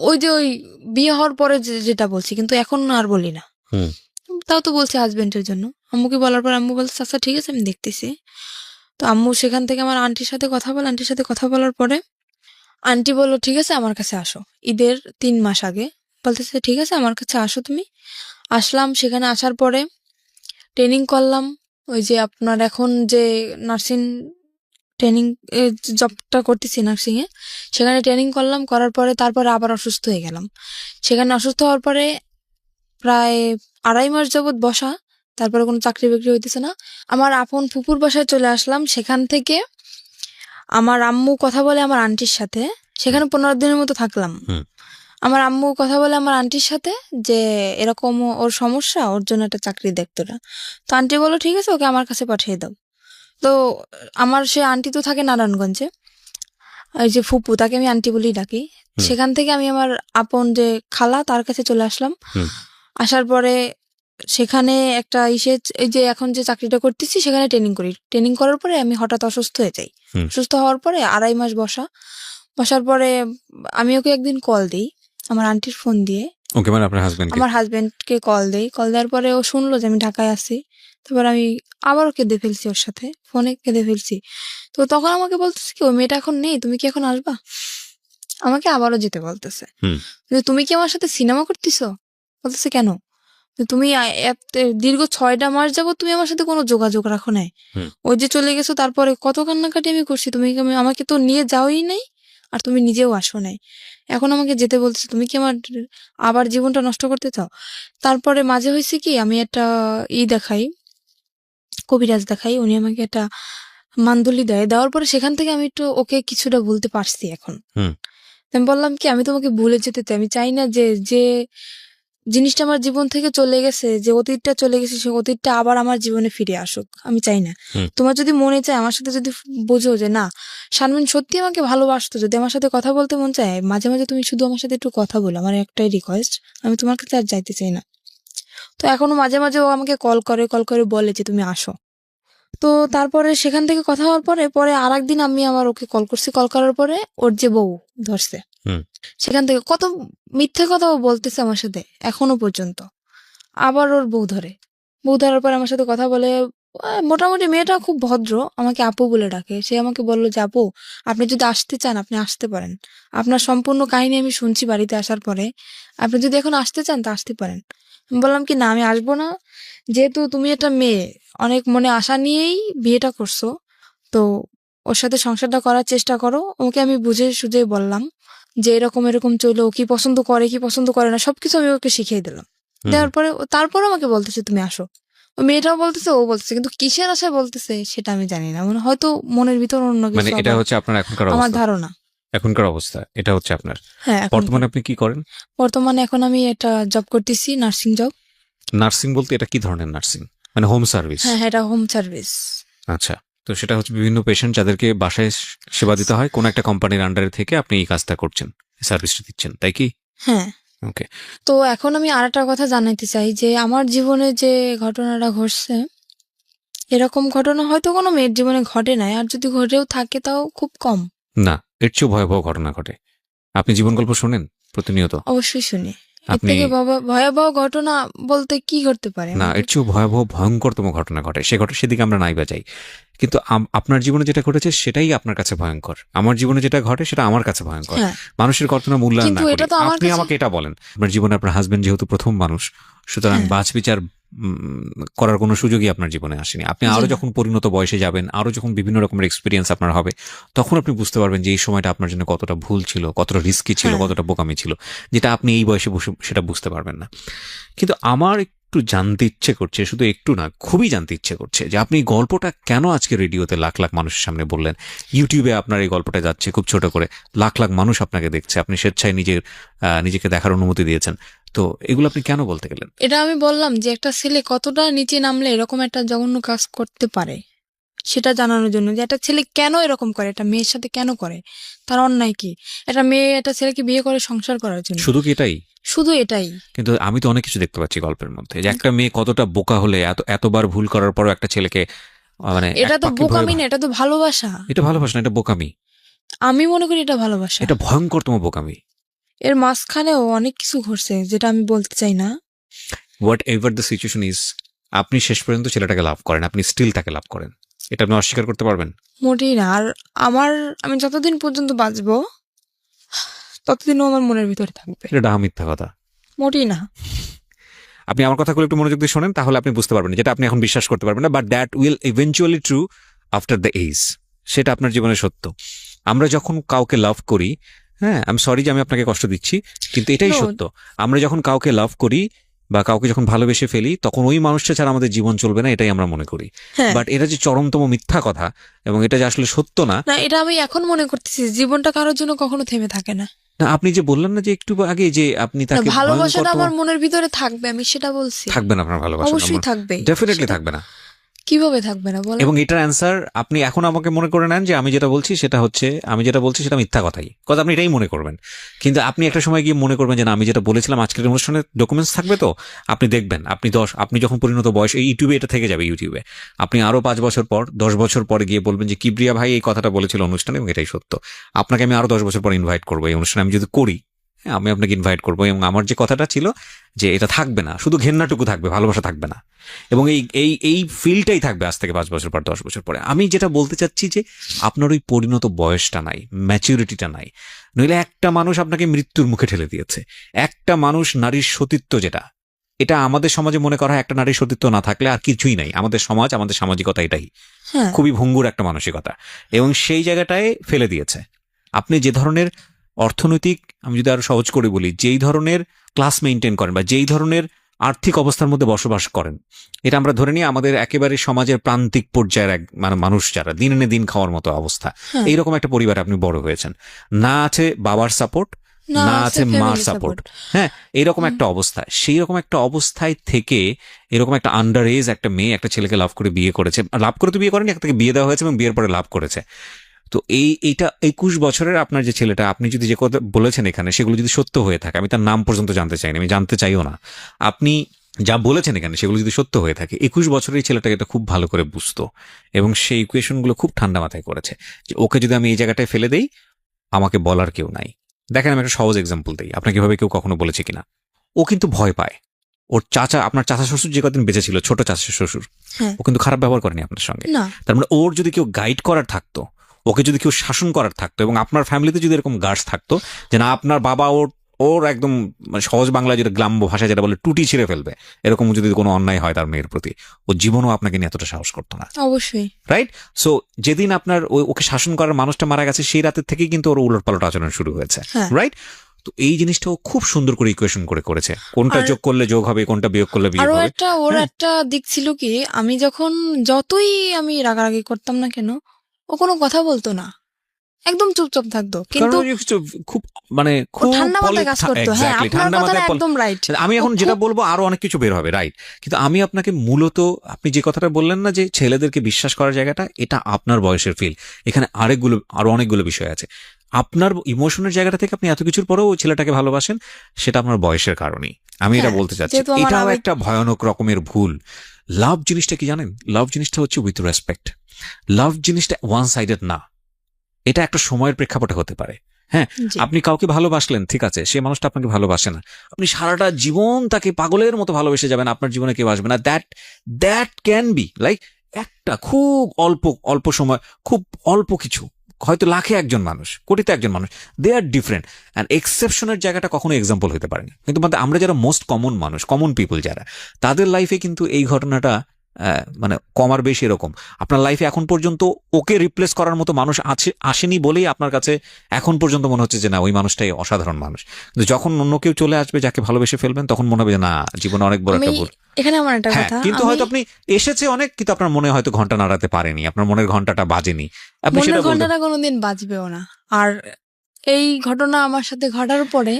ওই যে ওই বিয়ে হওয়ার পরে যেটা বলছি, কিন্তু এখন আর বলি না। তাও তো বলছি হাজবেন্ডের জন্য। আম্মুকে বলার পর আম্মু বলছে আচ্ছা ঠিক আছে আমি দেখতেছি। তো আম্মু সেখান থেকে আমার আন্টির সাথে কথা বলে, আন্টির সাথে কথা বলার পরে আন্টি বললো ঠিক আছে আমার কাছে আসো। ঈদের 3 মাস আগে বলতেছে ঠিক আছে আমার কাছে আসো তুমি। আসলাম, সেখানে আসার পরে ট্রেনিং করলাম। ওই যে আপনার এখন যে নার্সিং ট্রেনিং জবটা করতেছি নার্সিং এ, সেখানে ট্রেনিং করলাম। করার পরে তারপরে আবার অসুস্থ হয়ে গেলাম। সেখানে অসুস্থ হওয়ার পরে প্রায় 2.5 মাস যাবৎ বসা, তারপরে কোনো চাকরি বাকরি হইতেছে না। আমার আপন ফুপুর বাসায় চলে আসলাম। সেখান থেকে আমার আম্মু কথা বলে আমার আন্টির সাথে, সেখানে 15 দিনের মতো থাকলাম। আমার আম্মু কথা বলে আমার আন্টির সাথে যে এরকম ওর সমস্যা, ওর জন্য একটা চাকরি দেখতো না। তো আন্টি বললো ঠিক আছে, ওকে আমার কাছে পাঠিয়ে দাও। তো আমার সে আন্টি তো থাকে নারায়ণগঞ্জে, ওই যে ফুপু, তাকে আমি আন্টি বলেই ডাকি। হুম। সেখান থেকে আমি আমার আপন যে খালা, তার কাছে চলে আসলাম। হুম। আসার পরে সেখানে একটা এই যে এখন যে চাকরিটা করতেছি সেখানে ট্রেনিং করি। ট্রেনিং করার পরে আমি হঠাৎ অসুস্থ হয়ে যাই। হুম। অসুস্থ হওয়ার পরে 2.5 মাস বসার পরে আমি ওকে একদিন কল দিই আমার আন্টির ফোন দিয়ে। ওকে, মানে আপনার হাজবেন্ড? আমার হাজবেন্ডকে কল দেওয়ার পরে ও শুনলো যে আমি ঢাকায় আছি। তারপর আমি আবারও কেঁদে ফেলছি, ওর সাথে ফোনে কেঁদে ফেলছি। তো তখন আমাকে বলতেছে কি, ওই মেয়েটা এখন নেই, তুমি কি এখন আসবা? আমাকে আবারও যেতে বলতেছে। যে তুমি কি আমার সাথে সিনেমা করতেছো? বলতেছে কেন? যে তুমি দীর্ঘ 6টা মাস যাবো তুমি আমার সাথে কোনো যোগাযোগ রাখো নাই। ওই যে চলে গেছো, তারপরে কত কান্নাকাটি আমি করছি, তুমি আমাকে তো নিয়ে যাওই নাই, আর তুমি নিজেও আসো নাই। এখন আমাকে যেতে বলতেছো, তুমি কি আমার আবার জীবনটা নষ্ট করতে চাও? তারপরে মাঝে হয়েছে কি, আমি একটা দেখাই, কবিরাজ দেখাই, উনি আমাকে একটা মান্দুলি দেওয়ার পরে সেখান থেকে আমি একটু ওকে কিছুটা বলতে পারছি এখন। আমি বললাম কি, আমি তোমাকে ভুলে যেতে চাই, আমি চাই না যে যে জিনিসটা আমার জীবন থেকে চলে গেছে, যে অতীতটা চলে গেছে, সে অতীতটা আবার আমার জীবনে ফিরে আসুক, আমি চাই না। তোমার যদি মনে চায় আমার সাথে, যদি বোঝো যে না শারমিন সত্যি আমাকে ভালোবাসতো, যদি আমার সাথে কথা বলতে মন চায়, মাঝে মাঝে তুমি শুধু আমার সাথে একটু কথা বলো, আমার একটাই রিকোয়েস্ট, আমি তোমার কাছে আর যাইতে চাই না। তো এখনো মাঝে মাঝে ও আমাকে কল করে বলে যে তুমি আসো। তো তারপরে সেখান থেকে কথা হওয়ার পরে আর একদিন আমি আবার ওকে কল করছি, কল করার পরে ওর যে বউ ধরছে, সেখান থেকে কত মিথ্যে কথা ও বলতেছে আমার সাথে এখনো পর্যন্ত। আবার ওর বউ ধরার পরে আমার সাথে কথা বলে। মোটামুটি মেয়েটা খুব ভদ্র, আমাকে আপু বলে ডাকে। সে আমাকে বললো যে আপু, আপনি যদি আসতে চান আপনি আসতে পারেন, আপনার সম্পূর্ণ কাহিনী আমি শুনছি বাড়িতে আসার পরে, আপনি যদি এখন আসতে চান তা আসতে পারেন। আমি বললাম কি, না আমি আসবো না, যেহেতু তুমি একটা মেয়ে অনেক মনে আশা নিয়েই বিয়েটা করছো, তো ওর সাথে সংসারটা করার চেষ্টা করো। ওকে আমি বুঝে সুঝে বললাম যে এরকম এরকম চলো, কি পছন্দ করে কি পছন্দ করে না সবকিছু আমি ওকে শিখিয়ে দিলাম। দেওয়ার পরে তারপর আমাকে বলতেছে তুমি আসো। ও মেয়েটাও বলতেছে, ও বলতেছে, কিন্তু কিসের আশায় বলতেছে সেটা আমি জানি না, মানে হয়তো মনের ভিতর অন্য মানে কিছু, এটা হচ্ছে আপনার এখনকার আমার অবস্থা? ধারণা এখনকার অবস্থা এটা হচ্ছে আপনার? হ্যাঁ। বর্তমানে আপনি কি করেন? বর্তমানে এখন আমি একটা জব করতেছি, নার্সিং জব। নার্সিং বলতে এটা কি ধরনের নার্সিং? মানে হোম সার্ভিস? হ্যাঁ, এটা হোম সার্ভিস। আচ্ছা, তো সেটা হচ্ছে বিভিন্ন পেশেন্ট যাদেরকে বাসায় সেবা দিতে হয়, কোন একটা কোম্পানির আন্ডারে থেকে আপনি এই কাজটা করছেন, সার্ভিসটা দিচ্ছেন, তাই কি? হ্যাঁ। ওকে। তো এখন আমি আরেকটা কথা জানাইতে চাই, যে আমার জীবনে যে ঘটনাটা ঘটছে, এরকম ঘটনা হয়তো কোনো মেয়ের জীবনে ঘটে নাই, আর যদি ঘটেও থাকে তাও খুব কম। না, এর চেয়েও ভয়াবহ ঘটনা ঘটে। আপনি জীবন গল্প শোনেন প্রতিনিয়ত? অবশ্যই শুনি। এর আপনি থেকে ভয়াবহ ঘটনা বলতে কি ঘটতে পারে? না, এর চেয়েও ভয়াবহ ভয়ঙ্করতম ঘটনা ঘটে, সেদিকে আমরা নাই বা যাই, কিন্তু আপনার জীবনে যেটা ঘটেছে সেটাই আপনার কাছে ভয়ঙ্কর। আমার জীবনে যেটা ঘটে সেটা আমার কাছে ভয়ঙ্কর। হ্যাঁ। মানুষের ঘটনা মূল্যায়ন না কিন্তু করি। এটা তো আমার আপনি কাছে- আমাকে এটা বলেন, আপনার জীবনে আপনার হাজবেন্ড যেহেতু প্রথম মানুষ, সুতরাং হ্যাঁ। বাছবিচার করার কোনো সুযোগই আপনার জীবনে আসেনি। আপনি জি আরো না। যখন পরিণত বয়সে যাবেন, আরো যখন বিভিন্ন রকমের এক্সপিরিয়েন্স আপনার হবে, তখন আপনি বুঝতে পারবেন যে এই সময়টা আপনার জন্য কতটা ভুল ছিল, কতটা রিস্কি ছিল, হ্যাঁ। কতটা বোকামি ছিল, যেটা আপনি এই বয়সে বসে সেটা বুঝতে পারবেন না। কিন্তু আমার একটু জানতে ইচ্ছে করছে, শুধু একটু না, খুবই জানতে ইচ্ছে করছে যে আপনি গল্পটা কেন আজকে রেডিওতে লাখ লাখ মানুষের সামনে বললেন। ইউটিউবে আপনার এই গল্পটা যাচ্ছে খুব ছোট করে, লাখ লাখ মানুষ আপনাকে দেখছে, আপনি স্বেচ্ছায় নিজেকে দেখার অনুমতি দিয়েছেন, তো এগুলো আপনি কেন বলতে গেলেন? এটা আমি বললাম যে একটা ছেলে কতটা নিচে নামলে এরকম একটা জঘন্য কাজ করতে পারে, সেটা জানানোর জন্য, যে একটা ছেলে কেন এরকম করে, একটা মেয়ের সাথে কেন করে, তার অন্যায় কি? একটা মেয়ে একটা ছেলেকে বিয়ে করে সংসার করার জন্য, শুধু কি এটাই? শুধু এটাই? কিন্তু আমি তো অনেক কিছু দেখতে পাচ্ছি গল্পের মধ্যে, যে একটা মেয়ে কতটা বোকা হলে এতবার ভুল করার পরও একটা ছেলেকে মানে এটা এক তো পাকে বোকামি না, এটা তো ভালোবাসা। এটা ভালোবাসা না, এটা বোকামি। আমি মনে করি এটা ভালোবাসা। এটা ভয়ঙ্করতম বোকামি। এর মাঝখানেও অনেক কিছু ঘটছে যেটা আমি বলতে চাই না। What ever the situation is, আপনি শেষ পর্যন্ত ছেলেটাকে লাভ করেন, আপনি স্টিল তাকে লাভ করেন, এটা আপনি অস্বীকার করতে পারবেন? মোটেই না। আর আমি যতদিন পর্যন্ত বাঁচবো ততদিনও আমার মনের ভিতরে থাকবে। এটা ডাহা মিথ্যা কথা। মোটেই না। আপনি আমার কথাগুলো একটু মনোযোগ দিয়ে শোনেন, তাহলে আপনি বুঝতে পারবেন, যেটা আপনি এখন বিশ্বাস করতে পারবেন না, but that will eventually true after the age. সেটা আপনার জীবনে সত্য। আমরা যখন কাউকে লাভ করি, হ্যাঁ, আমি সরি যে আমি আপনাকে কষ্ট দিচ্ছি, কিন্তু এটাই No. সত্য। আমরা যখন কাউকে লাভ করি বা কাউকে যখন ভালোবেসে ফেলি, তখন ওই মানুষটা ছাড়া আমাদের জীবন চলবে না, এটাই আমরা মনে করি। হ্যাঁ। বাট এটা যে চরমতম মিথ্যা কথা, এবং এটা যে আসলে সত্য না। না, এটা আমি এখন মনে করতেছি, জীবনটা কারোর জন্য কখনো থেমে থাকে না। না আপনি যে বললেন না যে একটু আগে যে আপনি না, তাকে ভালোবাসাটা আমার মনের ভিতরে থাকবে, আমি সেটা বলছি। থাকবে না আপনার ভালোবাসা, অবশ্যই থাকবে। ডেফিনেটলি সেটা থাকবে না। কিভাবে থাকবে না বলেন? এবং এটার অ্যান্সার আপনি এখন আমাকে মনে করে নেন যে আমি যেটা বলছি সেটা হচ্ছে, আমি যেটা বলছি সেটা মিথ্যা কথাই, কথা আপনি এটাই মনে করবেন। কিন্তু আপনি একটা সময় গিয়ে মনে করবেন যে না, আমি যেটা বলেছিলাম আজকের অনুষ্ঠানে ডকুমেন্টস থাকবে, তো আপনি দেখবেন আপনি যখন পরিণত বয়স, এই ইউটিউবে এটা থেকে যাবে, ইউটিউবে আপনি আরো 5 বছর পর 10 বছর পরে গিয়ে বলবেন যে কিবরিয়া ভাই এই কথাটা বলেছিল অনুষ্ঠানে এবং এটাই সত্য। আপনাকে আমি আরো 10 বছর পর ইনভাইট করবো এই অনুষ্ঠানে, আমি যদি করি, হ্যাঁ, আমি আপনাকে ইনভাইট করবো এবং আমার যে কথাটা ছিল যে এটা থাকবে না, শুধু ঘেন্নাটুকু থাকবে, ভালোবাসা থাকবে না। এবং এই এই এই ফিলটাই থাকবে আজ থেকে 5 বছর পর 10 বছর পরে। আমি যেটা বলতে চাচ্ছি যে আপনার ওই পরিণত বয়সটা নাই, ম্যাচুরিটিটা নাই। নইলে একটা মানুষ আপনাকে মৃত্যুর মুখে ঠেলে দিয়েছে, একটা মানুষ, নারীর সতীত্ব যেটা, এটা আমাদের সমাজে মনে করা হয় একটা নারীর সতীত্ব না থাকলে আর কিছুই নাই। আমাদের সমাজ, আমাদের সামাজিকতা এটাই, হ্যাঁ, খুবই ভঙ্গুর একটা মানসিকতা, এবং সেই জায়গাটায় ফেলে দিয়েছে। আপনি যে ধরনের অর্থনৈতিক, আমি যদি আরো সহজ করে বলি, যেই ধরনের ক্লাস মেনটেন করেন বা যেই ধরনের আর্থিক অবস্থার মধ্যে বসবাস করেন, এটা আমরা ধরে নিই আমাদের একেবারে সমাজের প্রান্তিক পর্যায়ের এক মানে মানুষ যারা দিন এনে দিন খাওয়ার মতো অবস্থা, হ্যাঁ। এইরকম একটা পরিবারে আপনি বড় হয়েছেন, না আছে বাবার সাপোর্ট, না আছে মার family সাপোর্ট, support। হ্যাঁ, এইরকম একটা অবস্থা। সেই রকম একটা অবস্থায় থেকে এরকম একটা আন্ডার এজ একটা মেয়ে একটা ছেলেকে লাভ করে বিয়ে করেছে, লাভ করে তো বিয়ে করেনি, একটা বিয়ে দেওয়া হয়েছে এবং বিয়ের পরে লাভ করেছে। তো এইটা 21 বছরের আপনার যে ছেলেটা, আপনি যদি যে কথা বলেছেন এখানে সেগুলো যদি সত্য হয়ে থাকে, আমি তার নাম পর্যন্ত জানতে চাইনি, আমি জানতে চাইও না, আপনি যা বলেছেন এখানে সেগুলো যদি সত্য হয়ে থাকে, 21 বছরের ছেলেটাকে এটা খুব ভালো করে বুঝতো এবং সেই ইকুয়েশনগুলো খুব ঠান্ডা মাথায় করেছে যে ওকে যদি আমি এই জায়গাটায় ফেলে দেই, আমাকে বলার কেউ নাই। দেখেন আমি একটা সহজ এক্সাম্পল দিই, আপনাকে এভাবে কেউ কখনো বলেছে কিনা। ও কিন্তু ভয় পায়, ওর চাচা, আপনার চাচা শ্বশুর যে কদিন বেঁচে ছিল, ছোট চাচা শ্বশুর, হ্যাঁ। ও কিন্তু খারাপ ব্যবহার করেনি আপনার সঙ্গে। না, তার মানে ওর যদি কেউ গাইড করার থাকতো, ওকে যদি কেউ শাসন করার থাকতো, এবং আপনার ফ্যামিলিতে যদি এরকম গার্ডস থাকতো যে না আপনার বাবা ওর ওর একদম মানে সহজ বাংলায় যেটা গ্রাম্য ভাষায় যেটা বলে টুটি ছিঁড়ে ফেলবে, এরকম যদি কোনো অন্যায় হয় তার মেয়ের প্রতি, ও জীবনও আপনাকে নিয়ে এতটা সাহস করতো না। অবশ্যই। রাইট? সো যেদিন আপনার ওকে শাসন করার মানুষটা মারা গেছে, সেই রাতের থেকেই কিন্তু ওর উলটপালট আচরণ শুরু হয়েছে। হ্যাঁ। রাইট? তো এই জিনিসটাও খুব সুন্দর করে ইকুয়েশন করে করেছে, কোনটা যোগ করলে যোগ হবে, কোনটা বিয়োগ করলে বিয়োগ আরো হবে। একটা ওর হ্যাঁ। একটা দিক ছিল কি, আমি যখন যতই আমি রাগারাগি করতাম না কেন, ও কোনো কথা বলতো না, একদম চুপচাপ থাকতো। কারণ কিন্তু ওই যে খুব মানে ও খুব ঠান্ডা মাথায় কাজ করতো। হ্যাঁ, এক্স্যাক্টলি আপনার ঠান্ডা কথাটা মাথায় একদম রাইট। আমি এখন ও যেটা খুব- বলবো আরো অনেক কিছু বের হবে, রাইট? কিন্তু আমি আপনাকে মূলত, আপনি যে কথাটা বললেন না যে ছেলেদেরকে বিশ্বাস করার জায়গাটা, এটা আপনার বয়সের ফিল। এখানে আরো অনেকগুলো বিষয় আছে। আপনার ইমোশনের জায়গাটা থেকে আপনি এত কিছুর পরেও ওই ছেলেটাকে ভালোবাসেন, সেটা আপনার বয়সের কারণেই। আমি এটা হ্যাঁ, বলতে চাচ্ছি, যেহেতু আমার এটাও আবেগ- একটা ভয়ানক রকমের ভুল। লাভ জিনিসটা কি জানেন? লাভ জিনিসটা হচ্ছে উইথ রেসপেক্ট। লাভ জিনিসটা ওয়ান সাইডেড না, এটা একটা সময়ের প্রেক্ষাপটে হতে পারে। হ্যাঁ, জি। আপনি কাউকে ভালোবাসলেন, ঠিক আছে, সে মানুষটা আপনাকে ভালোবাসে না, আপনি সারাটা জীবন তাকে পাগলের মতো ভালোবেসে যাবেন, আপনার জীবনে কেউ আসবে না। দ্যাট ক্যান বি লাইক একটা খুব অল্প অল্প সময়, খুব অল্প কিছু, হয়তো লাখে একজন মানুষ, কোটিতে একজন মানুষ, দে আর ডিফারেন্ট অ্যান্ড এক্সেপশনের জায়গাটা কখনো এক্সাম্পল হতে পারে না। কিন্তু আমরা যারা মোস্ট কমন মানুষ, কমন পিপল যারা, তাদের লাইফে কিন্তু এই ঘটনাটা মানে কমার বেশি এরকম। আপনার লাইফে এখন পর্যন্ত ওকে রিপ্লেস করার মতো মানুষ আসেনি বলেই আপনার কাছে এখন পর্যন্ত মনে হচ্ছে যে না, ওই মানুষটাই অসাধারণ মানুষ। কিন্তু যখন অন্য কেউ চলে আসবে যাকে ভালোবেসে ফেলবেন, তখন মনে হবে যে না, জীবনে অনেক বড় একটা আমি ভুল। এখানে আমার একটা হ্যাঁ, কথা, কিন্তু হয়তো আপনি এসেছে অনেক, কিন্তু আপনার মনে হয়তো ঘন্টা নাড়াতে পারেনি, আপনার মনের ঘন্টাটা বাজেনি, আপনি মনের সেটা বলতে। ঘন্টাটা কোনোদিন বাজবেও না। আর এই ঘটনা আমার সাথে ঘটার পরে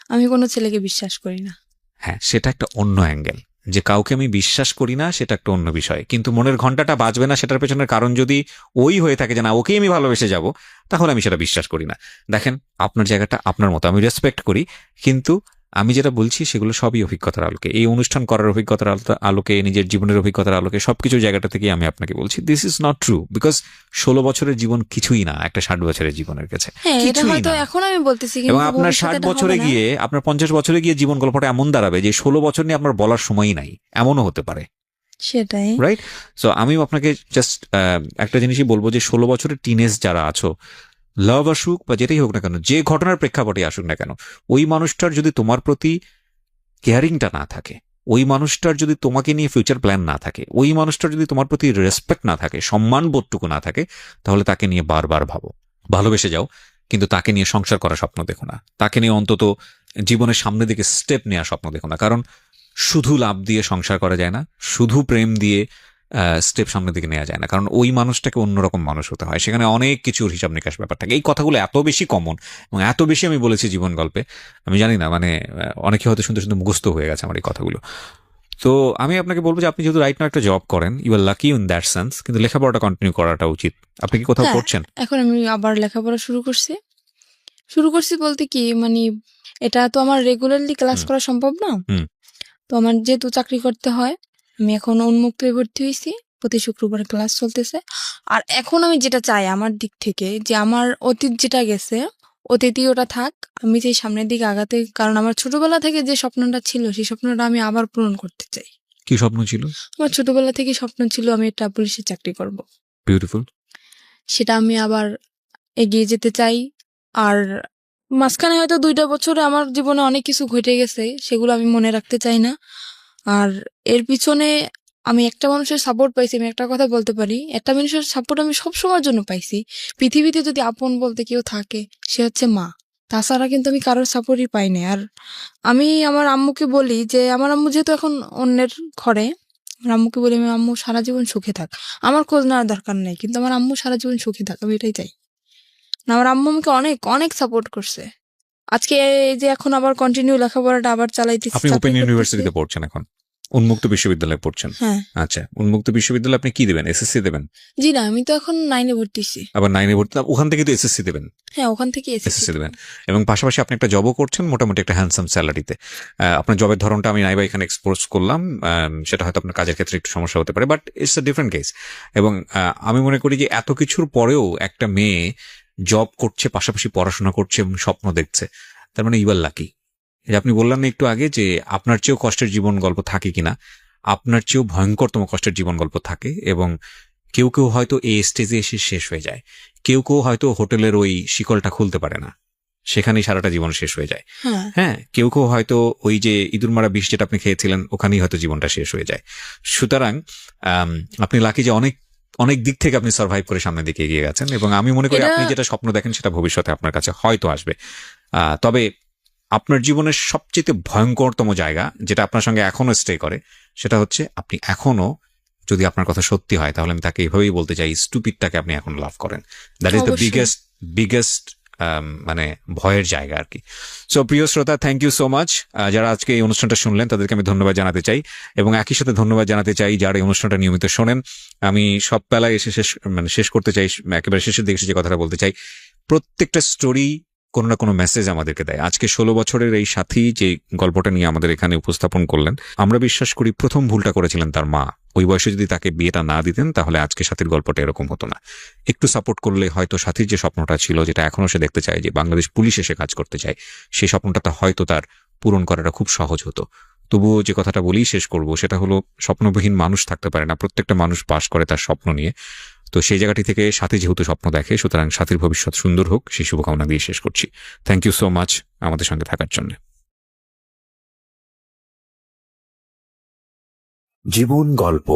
আমি কোনো ছেলেকে বিশ্বাস করি না। হ্যাঁ, সেটা একটা অন্য অ্যাঙ্গেল, যে কাউকে আমি বিশ্বাস করি না সেটা একটা অন্য বিষয়, কিন্তু মনের ঘন্টাটা বাজবে না সেটার পেছনের কারণ যদি ওই হয়ে থাকে যে না, ওকেই আমি ভালোবেসে যাব, তাহলে আমি সেটা বিশ্বাস করি না। দেখেন, আপনার জায়গাটা আপনার মতো, আমি রেসপেক্ট করি, কিন্তু আমি যেটা বলছি সেগুলো সবই অভিজ্ঞতার আলোকে, এই অনুষ্ঠান করার অভিজ্ঞতার আলোকে, নিজের জীবনের অভিজ্ঞতার আলোকে, সবকিছু জায়গাটা থেকেই আমি আপনাকে বলছি this is not true, because 16 বছরের জীবন কিছুই না একটা 60 বছরের জীবনের কাছে, হ্যাঁ, এটা কিছুই হয়তো না। এখন আমি বলতেছি, এবং কিন্তু আপনার ভবিষ্যতে 60 এটা বছরে হবে না। গিয়ে, আপনার 50 বছরে গিয়ে জীবন গল্পটা এমন দাঁড়াবে যে 16 বছর নিয়ে আপনার বলার সময়ই নাই, এমনও হতে পারে। সেটাই। রাইট? সো আমিও আপনাকে জাস্ট একটা জিনিসই বলবো যে 16 বছরের টিনেজ যারা আছো, লাভ আসুক বা যেটাই হোক না কেন, যে ঘটনার প্রেক্ষাপটে আসুক না কেন, ওই মানুষটার যদি তোমার প্রতি কেয়ারিংটা না থাকে, ওই মানুষটার যদি তোমাকে নিয়ে ফিউচার প্ল্যান না থাকে, ওই মানুষটার যদি তোমার প্রতি রেসপেক্ট না থাকে, সম্মান বোধটুকু না থাকে, তাহলে তাকে নিয়ে বারবার ভাবো, ভালোবেসে যাও, কিন্তু তাকে নিয়ে সংসার করার স্বপ্ন দেখো না, তাকে নিয়ে অন্তত জীবনের সামনের দিকে স্টেপ নেওয়ার স্বপ্ন দেখো না। কারণ শুধু লাভ দিয়ে সংসার করা যায় না, শুধু প্রেম দিয়ে স্টেপ সামনের দিকে নেওয়া যায় না, কারণ ওই মানুষটাকে অন্যরকম মানুষ হতে হয়, সেখানে অনেক কিছুর হিসাব নিকাশ ব্যাপার থাকে। এই কথাগুলো এত বেশি কমন এবং এত বেশি আমি বলেছি জীবন গল্পে, আমি জানি না মানে অনেকে হয়তো শুনতে শুনতে মুখস্থ হয়ে গেছে আমার এই কথাগুলো। তো আমি আপনাকে বলবো যে আপনি যেহেতু রাইট নাও একটা জব করেন, you are lucky in that sense, কিন্তু লেখাপড়াটা কন্টিনিউ করাটা উচিত। আপনি কি কোথাও হ্যাঁ, পড়ছেন? এখন আমি আবার লেখাপড়া শুরু করছি বলতে কি মানে এটা তো আমার রেগুলারলি ক্লাস হুম। করা সম্ভব না। হুম। তো আমার যেহেতু চাকরি করতে হয়, আমি এখন উন্মুক্ত ভর্তি হয়েছি, প্রতি শুক্রবার ক্লাস চলতেছে। আর এখন আমি যেটা চাই আমার দিক থেকে, যে আমার অতীত যেটা গেছে অতীতই ওটা থাক, আমি চাই সামনের দিকে আগাতে, কারণ আমার ছোটবেলা থেকে যে স্বপ্নটা ছিল সেই স্বপ্নটা আমি আবার পূরণ করতে চাই। কি স্বপ্ন ছিল? আমার ছোটবেলা থেকে স্বপ্ন ছিল আমি একটা পুলিশের চাকরি করব, বিউটিফুল। সেটা আমি আবার এগিয়ে যেতে চাই। আর মাঝখানে হয়তো 2টা বছরে আমার জীবনে অনেক কিছু ঘটে গেছে, সেগুলো আমি মনে রাখতে চাই না। আর এর পিছনে আমি একটা মানুষের সাপোর্ট পাইছি, আমি একটা কথা বলতে পারি, একটা মানুষের সাপোর্ট আমি সব সময়ের জন্য পাইছি। পৃথিবীতে যদি আপন বলতে কেউ থাকে সে হচ্ছে মা, তাছাড়া কিন্তু আমি কারোর সাপোর্টই পাই না। আর আমি আমার আম্মুকে বলি যে, আমার আম্মু যেহেতু এখন অন্যের ঘরে, আমার আম্মুকে বলি আমি আম্মু সারা জীবন সুখে থাক, আমার খোঁজ নেওয়ার দরকার নেই, কিন্তু আমার আম্মু সারা জীবন সুখে থাক, আমি এটাই চাই। না, আমার আম্মু আমাকে অনেক অনেক সাপোর্ট করছে। আজকে এই যে এখন আবার কন্টিনিউ লেখাপড়াটা আবার চালাইতেছি, আপনি চাকরি ওপেন করতেছি। ইউনিভার্সিটিতে পড়ছেন এখন, উন্মুক্ত বিশ্ববিদ্যালয়ে পড়ছেন। হ্যাঁ। আচ্ছা, উন্মুক্ত বিশ্ববিদ্যালয়ে আপনি কি দেবেন? এসএসসি দেবেন? জি না, আমি তো এখন 9-এ ভর্তি হয়েছি। আবার 9-এ ভর্তি, ওখান থেকে তো এসএসসি দেবেন। হ্যাঁ, ওখান থেকে এসএসসি দেবেন এবং পাশাপাশি আপনি একটা জবও করছেন মোটামুটি একটা হ্যান্ডসাম স্যালারিতে। আপনার জবের ধরনটা আমি নাইবা এখানে এক্সপোজ করলাম, সেটা হয়তো আপনার কাজের ক্ষেত্রে একটু সমস্যা হতে পারে, but it's a different case. এবং আমি মনে করি যে এত কিছুর পরেও একটা মেয়ে জব করছে, পাশাপাশি পড়াশোনা করছে এবং স্বপ্ন দেখছে, তার মানে ইউ আর লাকি। আপনি বললেন না একটু আগে যে আপনার চেয়েও কষ্টের জীবন গল্প থাকে কিনা, আপনার চেয়েও ভয়ঙ্করতম কষ্টের জীবন গল্প থাকে, এবং কেউ কেউ হয়তো এই স্টেজে এসে শেষ হয়ে যায়, কেউ কেউ হয়তো হোটেলের ওই শিকলটা খুলতে পারে না, সেখানেই সারাটা জীবন শেষ হয়ে যায়। হ্যাঁ, হ্যাঁ, কেউ কেউ হয়তো ওই যে ইঁদুর মারা বিষ যেটা আপনি খেয়েছিলেন ওখানেই হয়তো জীবনটা শেষ হয়ে যায়। সুতরাং আপনি লাকি যে অনেক অনেক দিক থেকে আপনি সার্ভাইভ করে সামনের দিকে এগিয়ে গেছেন, এবং আমি মনে করি এটা আপনি যেটা স্বপ্ন দেখেন সেটা ভবিষ্যতে আপনার কাছে হয়তো আসবে। তবে আপনার জীবনের সবচেয়ে ভয়ঙ্করতম জায়গা যেটা আপনার সঙ্গে এখনো স্টে করে, সেটা হচ্ছে আপনি এখনো, যদি আপনার কথা সত্যি হয় তাহলে আমি তাকে এভাবেই বলতে চাই, স্টুপিডটাকে আপনি এখন লাভ করেন। দ্যাট ইজ দ্য অবশ্যই। বিগেস্ট মানে ভয়ের জায়গা আর কি। সো প্রিয় শ্রোতা, থ্যাংক ইউ সো মাচ। যারা আজকে এই অনুষ্ঠানটা শুনলেন তাদেরকে আমি ধন্যবাদ জানাতে চাই, এবং একই সাথে ধন্যবাদ জানাতে চাই যারা এই অনুষ্ঠানটা নিয়মিত শোনেন। আমি সব বেলায় এসে শেষ করতে চাই, একেবারে শেষের দিকে যে কথাটা বলতে চাই, প্রত্যেকটা স্টোরি কোনো না কোনো মেসেজ আমাদেরকে দেয়। আজকে 16 বছরের এই সাথী যে গল্পটা নিয়ে আমাদের এখানে উপস্থাপন করলেন, আমরা বিশ্বাস করি প্রথম ভুলটা করেছিলেন তার মা। ওই বয়সে যদি তাকে বিয়েটা না দিতেন তাহলে আজকে সাথীর গল্পটা এরকম হতো না। একটু সাপোর্ট করলে হয়তো সাথীর যে স্বপ্নটা ছিল, যেটা এখনো সে দেখতে চায় যে বাংলাদেশ পুলিশ এসে কাজ করতে চায়, সেই স্বপ্নটা হয়তো তার পূরণ করাটা খুব সহজ হতো। তবুও যে কথাটা বলেই শেষ করব সেটা হলো, স্বপ্নবিহীন মানুষ থাকতে পারে না, প্রত্যেকটা মানুষ বাস করে তার স্বপ্ন নিয়ে। তো সেই জায়গাটি থেকে সাথী যেহেতু স্বপ্ন দেখে, সুতরাং সাথীর ভবিষ্যৎ সুন্দর হোক, সেই শুভকামনা দিয়ে শেষ করছি। থ্যাংক ইউ সো মাচ আমাদের সঙ্গে থাকার জন্য। জীবন গল্প।